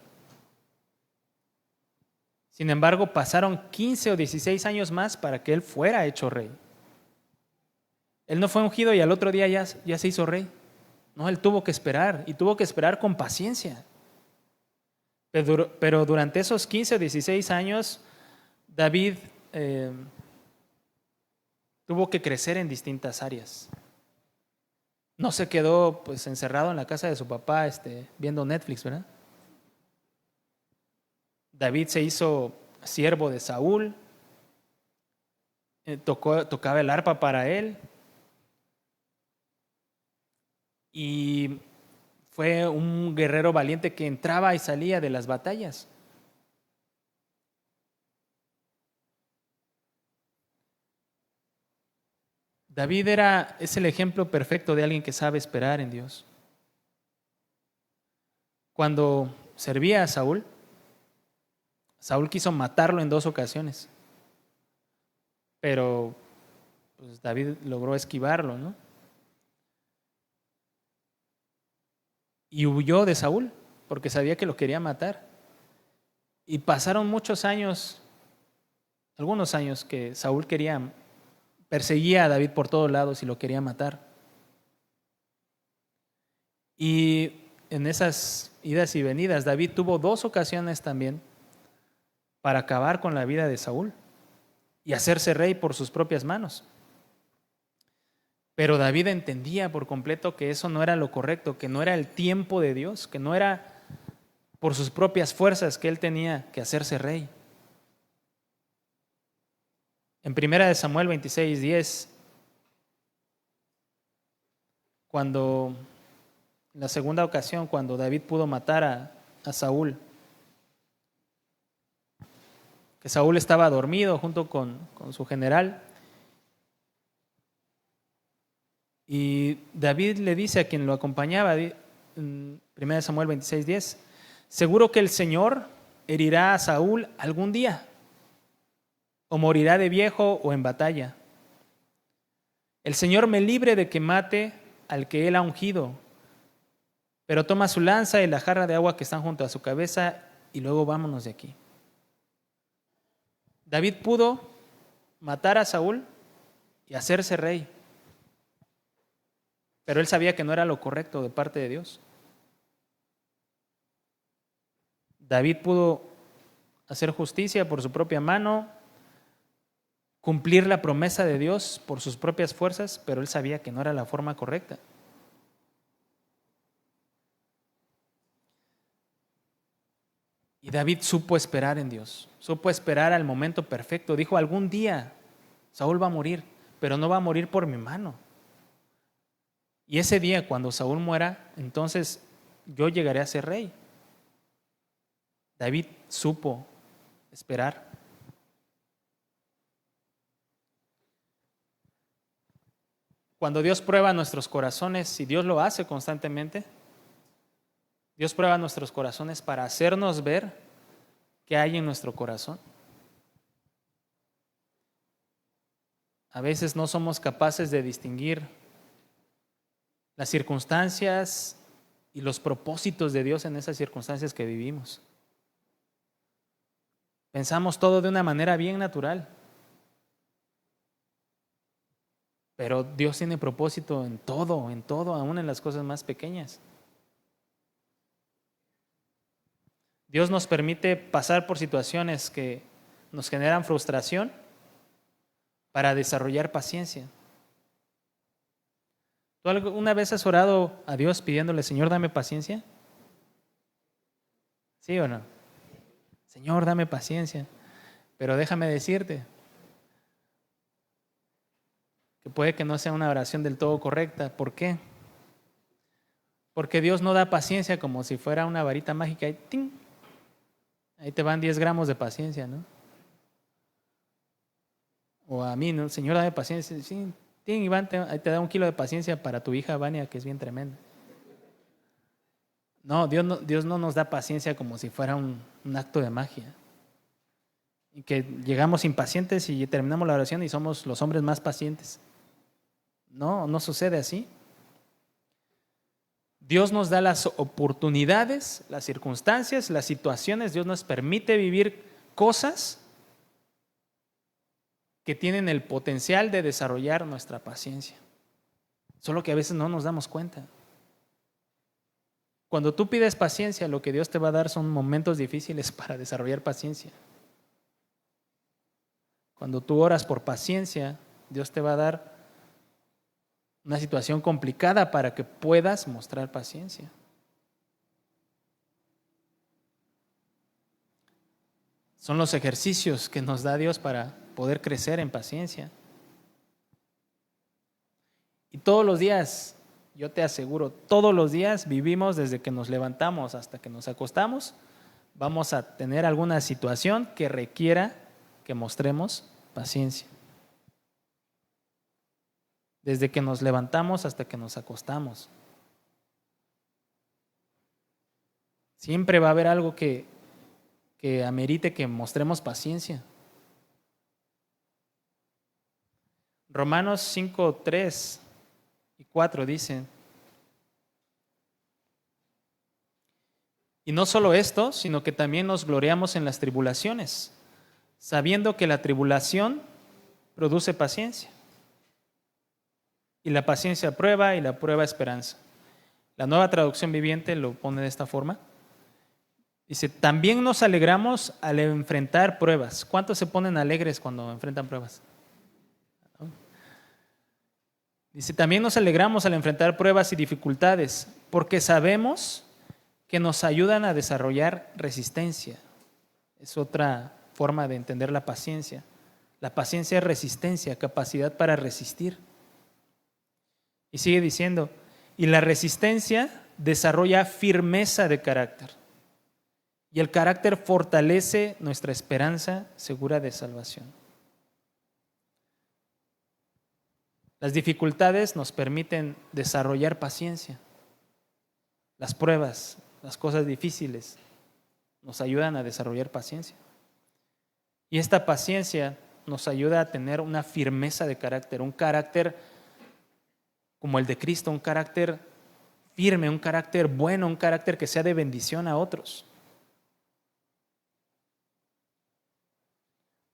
Sin embargo, pasaron 15 o 16 años más para que él fuera hecho rey. Él no fue ungido y al otro día ya se hizo rey. No, él tuvo que esperar y tuvo que esperar con paciencia. Pero durante esos 15 o 16 años, David tuvo que crecer en distintas áreas. No se quedó pues encerrado en la casa de su papá viendo Netflix, ¿verdad? David se hizo siervo de Saúl, tocaba el arpa para él y fue un guerrero valiente que entraba y salía de las batallas. David es el ejemplo perfecto de alguien que sabe esperar en Dios. Cuando servía a Saúl, Saúl quiso matarlo en 2 ocasiones, pero pues, David logró esquivarlo, ¿no? Y huyó de Saúl porque sabía que lo quería matar. Y pasaron muchos años, algunos años, que Saúl perseguía a David por todos lados y lo quería matar. Y en esas idas y venidas, David tuvo 2 ocasiones también para acabar con la vida de Saúl y hacerse rey por sus propias manos. Pero David entendía por completo que eso no era lo correcto, que no era el tiempo de Dios, que no era por sus propias fuerzas que él tenía que hacerse rey. En 1 Samuel 26:10, la segunda ocasión, cuando David pudo matar a Saúl, que Saúl estaba dormido junto con su general, y David le dice a quien lo acompañaba, en 1 Samuel 26:10, seguro que el Señor herirá a Saúl algún día, o morirá de viejo o en batalla. El Señor me libre de que mate al que él ha ungido, pero toma su lanza y la jarra de agua que están junto a su cabeza y luego vámonos de aquí. David pudo matar a Saúl y hacerse rey, pero él sabía que no era lo correcto de parte de Dios. David pudo hacer justicia por su propia mano, cumplir la promesa de Dios por sus propias fuerzas, pero él sabía que no era la forma correcta. Y David supo esperar en Dios, supo esperar al momento perfecto. Dijo, algún día Saúl va a morir, pero no va a morir por mi mano. Y ese día, cuando Saúl muera, entonces yo llegaré a ser rey. David supo esperar. Cuando Dios prueba nuestros corazones, y Dios lo hace constantemente, Dios prueba nuestros corazones para hacernos ver qué hay en nuestro corazón. A veces no somos capaces de distinguir las circunstancias y los propósitos de Dios en esas circunstancias que vivimos. Pensamos todo de una manera bien natural. Pero Dios tiene propósito en todo, aún en las cosas más pequeñas. Dios nos permite pasar por situaciones que nos generan frustración para desarrollar paciencia. ¿Tú alguna vez has orado a Dios pidiéndole, Señor, dame paciencia? ¿Sí o no? Señor, dame paciencia. Pero déjame decirte que puede que no sea una oración del todo correcta. ¿Por qué? Porque Dios no da paciencia como si fuera una varita mágica y ¡ting! Ahí te van 10 gramos de paciencia, ¿no? O a mí, ¿no? Señor, dame paciencia. Sí, ¡ting! Iván, ahí te da 1 kilo de paciencia para tu hija Vania, que es bien tremenda. No, Dios no nos da paciencia como si fuera un acto de magia. Y que llegamos impacientes y terminamos la oración y somos los hombres más pacientes. No sucede así. Dios nos da las oportunidades, las circunstancias, las situaciones. Dios nos permite vivir cosas que tienen el potencial de desarrollar nuestra paciencia. Solo que a veces no nos damos cuenta. Cuando tú pides paciencia, lo que Dios te va a dar son momentos difíciles para desarrollar paciencia. Cuando tú oras por paciencia, Dios te va a dar una situación complicada para que puedas mostrar paciencia. Son los ejercicios que nos da Dios para poder crecer en paciencia. Y todos los días, yo te aseguro, todos los días vivimos desde que nos levantamos hasta que nos acostamos. Vamos a tener alguna situación que requiera que mostremos paciencia. Desde que nos levantamos hasta que nos acostamos. Siempre va a haber algo que amerite que mostremos paciencia. Romanos 5, 3 y 4 dice: y no solo esto, sino que también nos gloriamos en las tribulaciones, sabiendo que la tribulación produce paciencia. Y la paciencia prueba y la prueba esperanza. La Nueva Traducción Viviente lo pone de esta forma. Dice, también nos alegramos al enfrentar pruebas. ¿Cuántos se ponen alegres cuando enfrentan pruebas? Dice, también nos alegramos al enfrentar pruebas y dificultades, porque sabemos que nos ayudan a desarrollar resistencia. Es otra forma de entender la paciencia. La paciencia es resistencia, capacidad para resistir. Y sigue diciendo, y la resistencia desarrolla firmeza de carácter. Y el carácter fortalece nuestra esperanza segura de salvación. Las dificultades nos permiten desarrollar paciencia. Las pruebas, las cosas difíciles, nos ayudan a desarrollar paciencia. Y esta paciencia nos ayuda a tener una firmeza de carácter, un carácter como el de Cristo, un carácter firme, un carácter bueno, un carácter que sea de bendición a otros.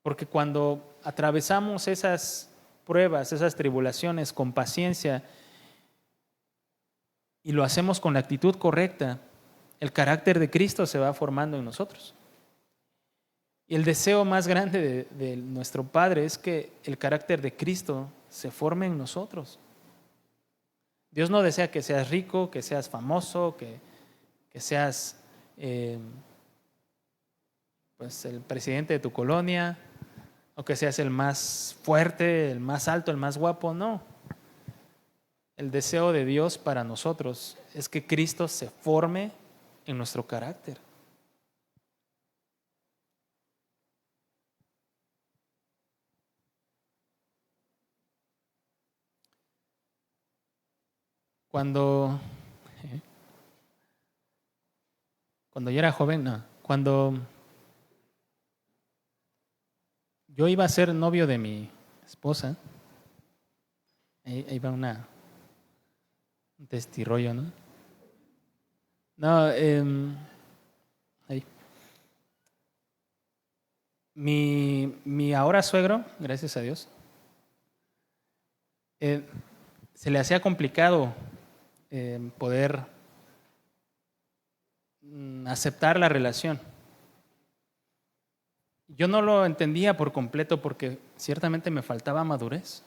Porque cuando atravesamos esas pruebas, esas tribulaciones con paciencia y lo hacemos con la actitud correcta, el carácter de Cristo se va formando en nosotros. Y el deseo más grande de nuestro Padre es que el carácter de Cristo se forme en nosotros. Dios no desea que seas rico, que seas famoso, que seas pues el presidente de tu colonia, o que seas el más fuerte, el más alto, el más guapo. No. El deseo de Dios para nosotros es que Cristo se forme en nuestro carácter. Cuando yo era joven, no, cuando yo iba a ser novio de mi esposa, ahí va un testirollo, ¿no? No, ahí. Mi ahora suegro, gracias a Dios, se le hacía complicado poder aceptar la relación. Yo no lo entendía por completo porque ciertamente me faltaba madurez.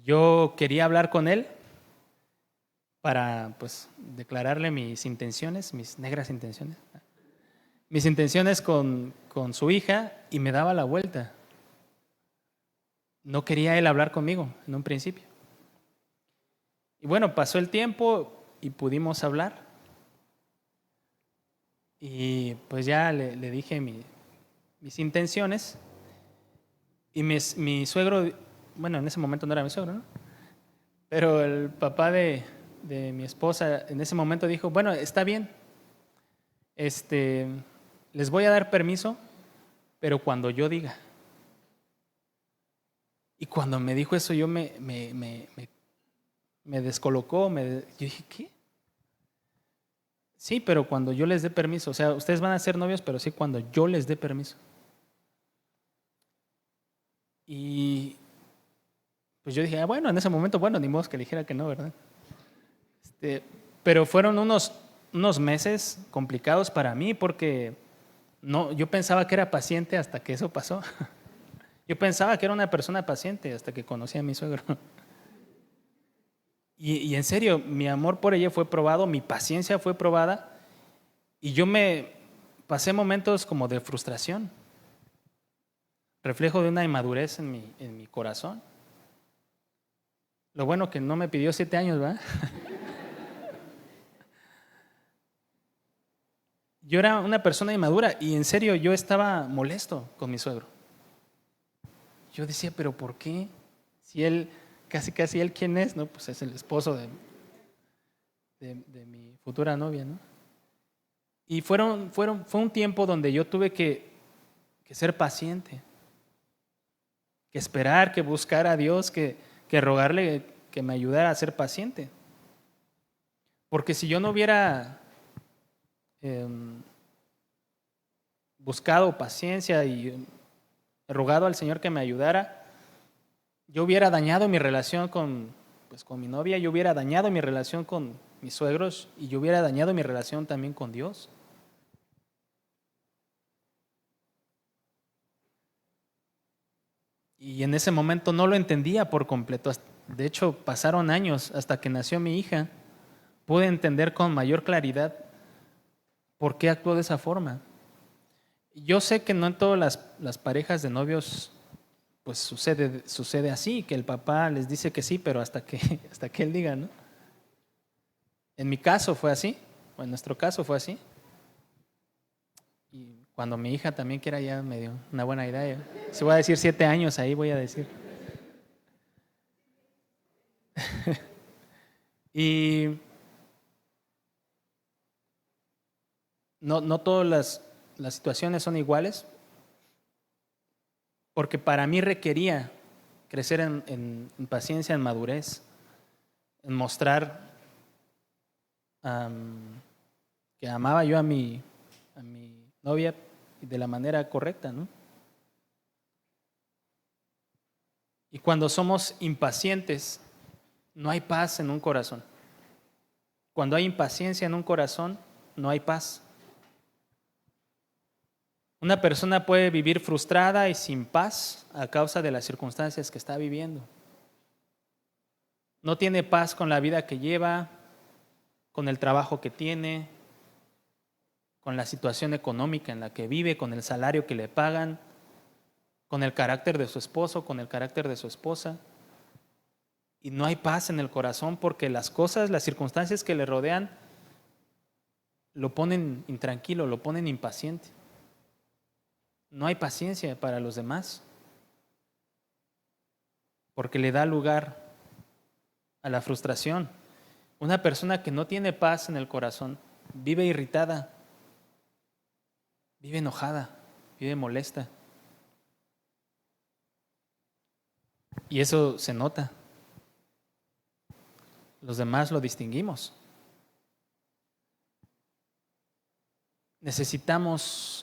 Yo quería hablar con él para pues declararle mis intenciones, mis negras intenciones, mis intenciones con su hija, y me daba la vuelta. No quería él hablar conmigo en un principio. Y bueno, pasó el tiempo y pudimos hablar. Y pues ya le dije mis intenciones. Y mi suegro, bueno, en ese momento no era mi suegro, ¿no? Pero el papá de mi esposa en ese momento dijo, bueno, está bien, les voy a dar permiso, pero cuando yo diga. Y cuando me dijo eso, yo me descolocó, yo dije, ¿qué? Sí, pero cuando yo les dé permiso. O sea, ustedes van a ser novios, pero sí cuando yo les dé permiso. Y pues yo dije, bueno, en ese momento, bueno, ni modo que le dijera que no, ¿verdad? Este, pero fueron unos meses complicados para mí porque no, yo pensaba que era paciente hasta que eso pasó. Yo pensaba que era una persona paciente hasta que conocí a mi suegro. Y en serio, mi amor por ella fue probado, mi paciencia fue probada y yo me pasé momentos como de frustración, reflejo de una inmadurez en mi corazón. Lo bueno que no me pidió 7 años, ¿verdad? Yo era una persona inmadura y en serio yo estaba molesto con mi suegro. Yo decía, pero ¿por qué? Si él, casi él, ¿quién es? No, pues es el esposo de mi futura novia, ¿no? Y fue un tiempo donde yo tuve que ser paciente, que esperar, que buscar a Dios, que rogarle que me ayudara a ser paciente. Porque si yo no hubiera eh, buscado paciencia y rogado al Señor que me ayudara, yo hubiera dañado mi relación pues, con mi novia, yo hubiera dañado mi relación con mis suegros y yo hubiera dañado mi relación también con Dios. Y en ese momento no lo entendía por completo. De hecho, pasaron años hasta que nació mi hija. Pude entender con mayor claridad por qué actuó de esa forma. Yo sé que no en todas las parejas de novios pues sucede así, que el papá les dice que sí, pero hasta que él diga, ¿no? En mi caso fue así, o en nuestro caso fue así. Y cuando mi hija también quiera ya me dio una buena idea. Si voy a decir 7 años, ahí voy a decir. Y no todas las situaciones son iguales, porque para mí requería crecer en paciencia, en madurez, en mostrar que amaba yo a mi novia de la manera correcta, ¿no? Y cuando somos impacientes, no hay paz en un corazón. Cuando hay impaciencia en un corazón, no hay paz. Una persona puede vivir frustrada y sin paz a causa de las circunstancias que está viviendo. No tiene paz con la vida que lleva, con el trabajo que tiene, con la situación económica en la que vive, con el salario que le pagan, con el carácter de su esposo, con el carácter de su esposa. Y no hay paz en el corazón porque las cosas, las circunstancias que le rodean, lo ponen intranquilo, lo ponen impaciente. No hay paciencia para los demás porque le da lugar a la frustración. Una persona que no tiene paz en el corazón vive irritada, vive enojada, vive molesta. Y eso se nota. Los demás lo distinguimos. Necesitamos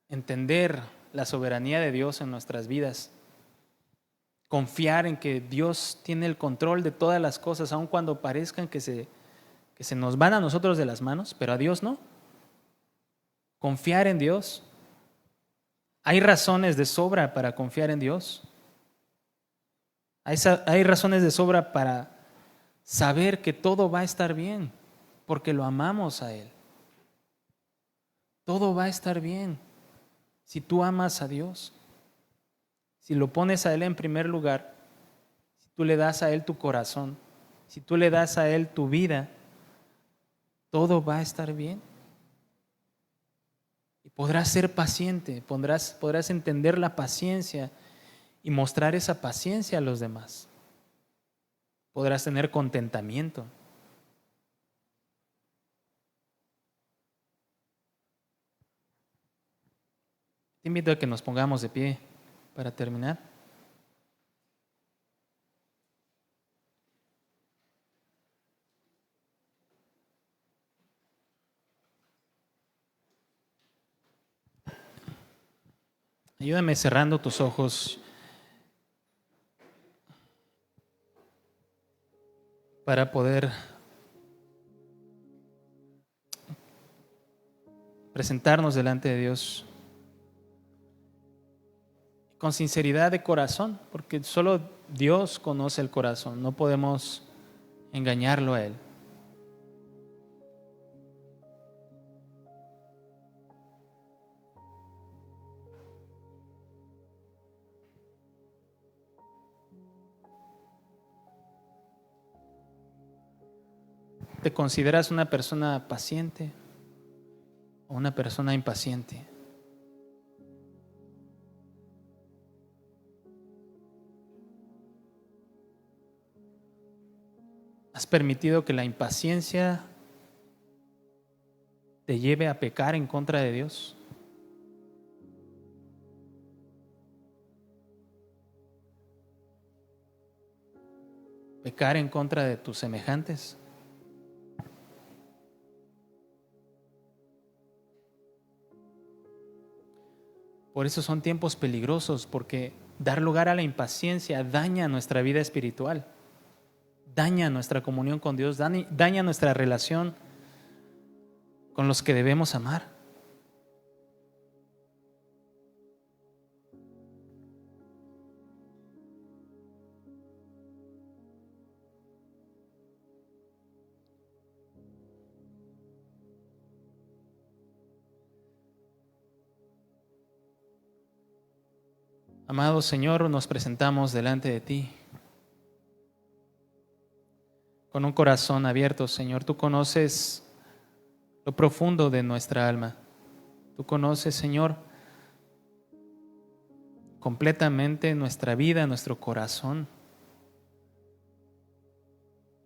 entender la soberanía de Dios en nuestras vidas, confiar en que Dios tiene el control de todas las cosas, aun cuando parezcan que se nos van a nosotros de las manos, pero a Dios no. Confiar en Dios. Hay razones de sobra para confiar en Dios. Hay razones de sobra para saber que todo va a estar bien, porque lo amamos a Él. Todo va a estar bien si tú amas a Dios, si lo pones a Él en primer lugar, si tú le das a Él tu corazón, si tú le das a Él tu vida, todo va a estar bien. Y podrás ser paciente, podrás entender la paciencia y mostrar esa paciencia a los demás. Podrás tener contentamiento. Te invito a que nos pongamos de pie para terminar. Ayúdame cerrando tus ojos para poder presentarnos delante de Dios con sinceridad de corazón, porque solo Dios conoce el corazón, no podemos engañarlo a Él. ¿Te consideras una persona paciente o una persona impaciente? ¿Has permitido que la impaciencia te lleve a pecar en contra de Dios? ¿Pecar en contra de tus semejantes? Por eso son tiempos peligrosos, porque dar lugar a la impaciencia daña nuestra vida espiritual, daña nuestra comunión con Dios, daña nuestra relación con los que debemos amar. Amado Señor, nos presentamos delante de ti con un corazón abierto, Señor. Tú conoces lo profundo de nuestra alma. Tú conoces, Señor, completamente nuestra vida, nuestro corazón,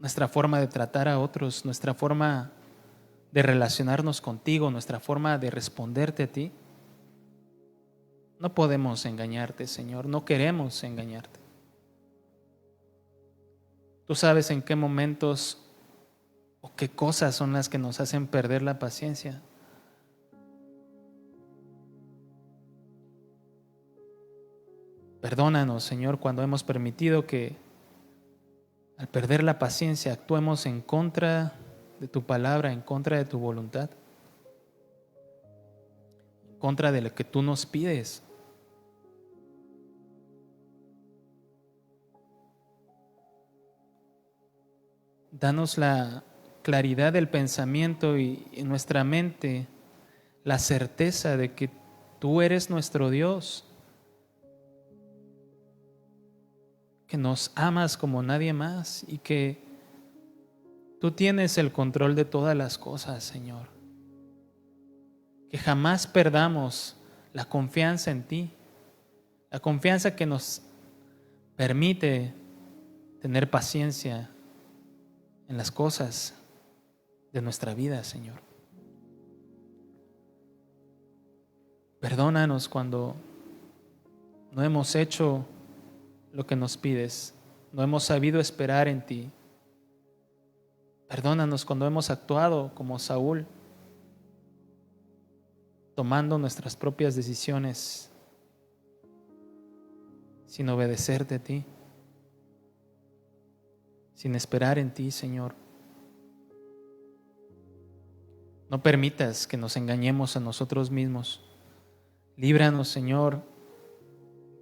nuestra forma de tratar a otros, nuestra forma de relacionarnos contigo, nuestra forma de responderte a ti. No podemos engañarte, Señor, no queremos engañarte. Tú sabes en qué momentos o qué cosas son las que nos hacen perder la paciencia. Perdónanos, Señor, cuando hemos permitido que al perder la paciencia actuemos en contra de tu palabra, en contra de tu voluntad, en contra de lo que tú nos pides. Danos la claridad del pensamiento y en nuestra mente la certeza de que tú eres nuestro Dios, que nos amas como nadie más y que tú tienes el control de todas las cosas, Señor. Que jamás perdamos la confianza en ti, la confianza que nos permite tener paciencia en las cosas de nuestra vida, Señor. Perdónanos cuando no hemos hecho lo que nos pides, no hemos sabido esperar en ti. Perdónanos cuando hemos actuado como Saúl, tomando nuestras propias decisiones sin obedecerte a ti, sin esperar en ti, Señor. No permitas que nos engañemos a nosotros mismos. Líbranos, Señor,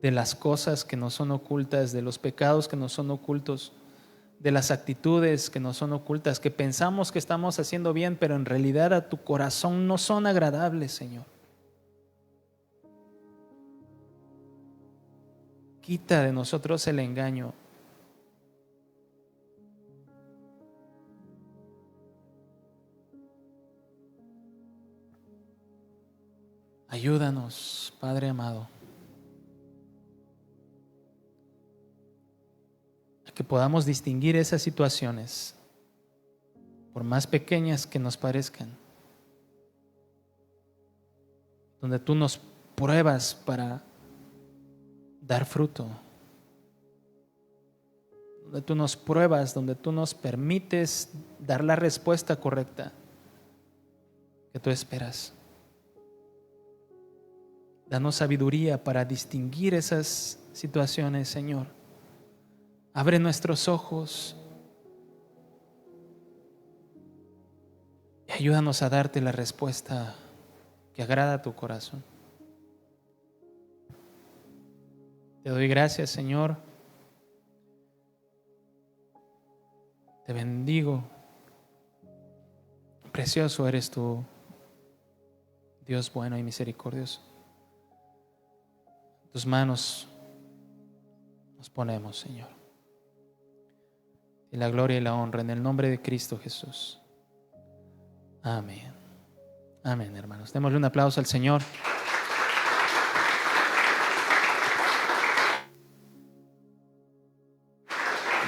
de las cosas que nos son ocultas, de los pecados que nos son ocultos, de las actitudes que nos son ocultas, que pensamos que estamos haciendo bien, pero en realidad a tu corazón no son agradables, Señor. Quita de nosotros el engaño. Ayúdanos, Padre amado, a que podamos distinguir esas situaciones, por más pequeñas que nos parezcan, donde tú nos pruebas para dar fruto, donde tú nos pruebas, donde tú nos permites dar la respuesta correcta que tú esperas. Danos sabiduría para distinguir esas situaciones, Señor. Abre nuestros ojos y ayúdanos a darte la respuesta que agrada a tu corazón. Te doy gracias, Señor. Te bendigo. Precioso eres tú, Dios bueno y misericordioso. En tus manos nos ponemos, Señor. Y la gloria y la honra en el nombre de Cristo Jesús. Amén. Amén, hermanos. Démosle un aplauso al Señor.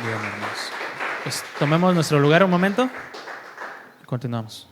Bien, hermanos. Pues tomemos nuestro lugar un momento y continuamos.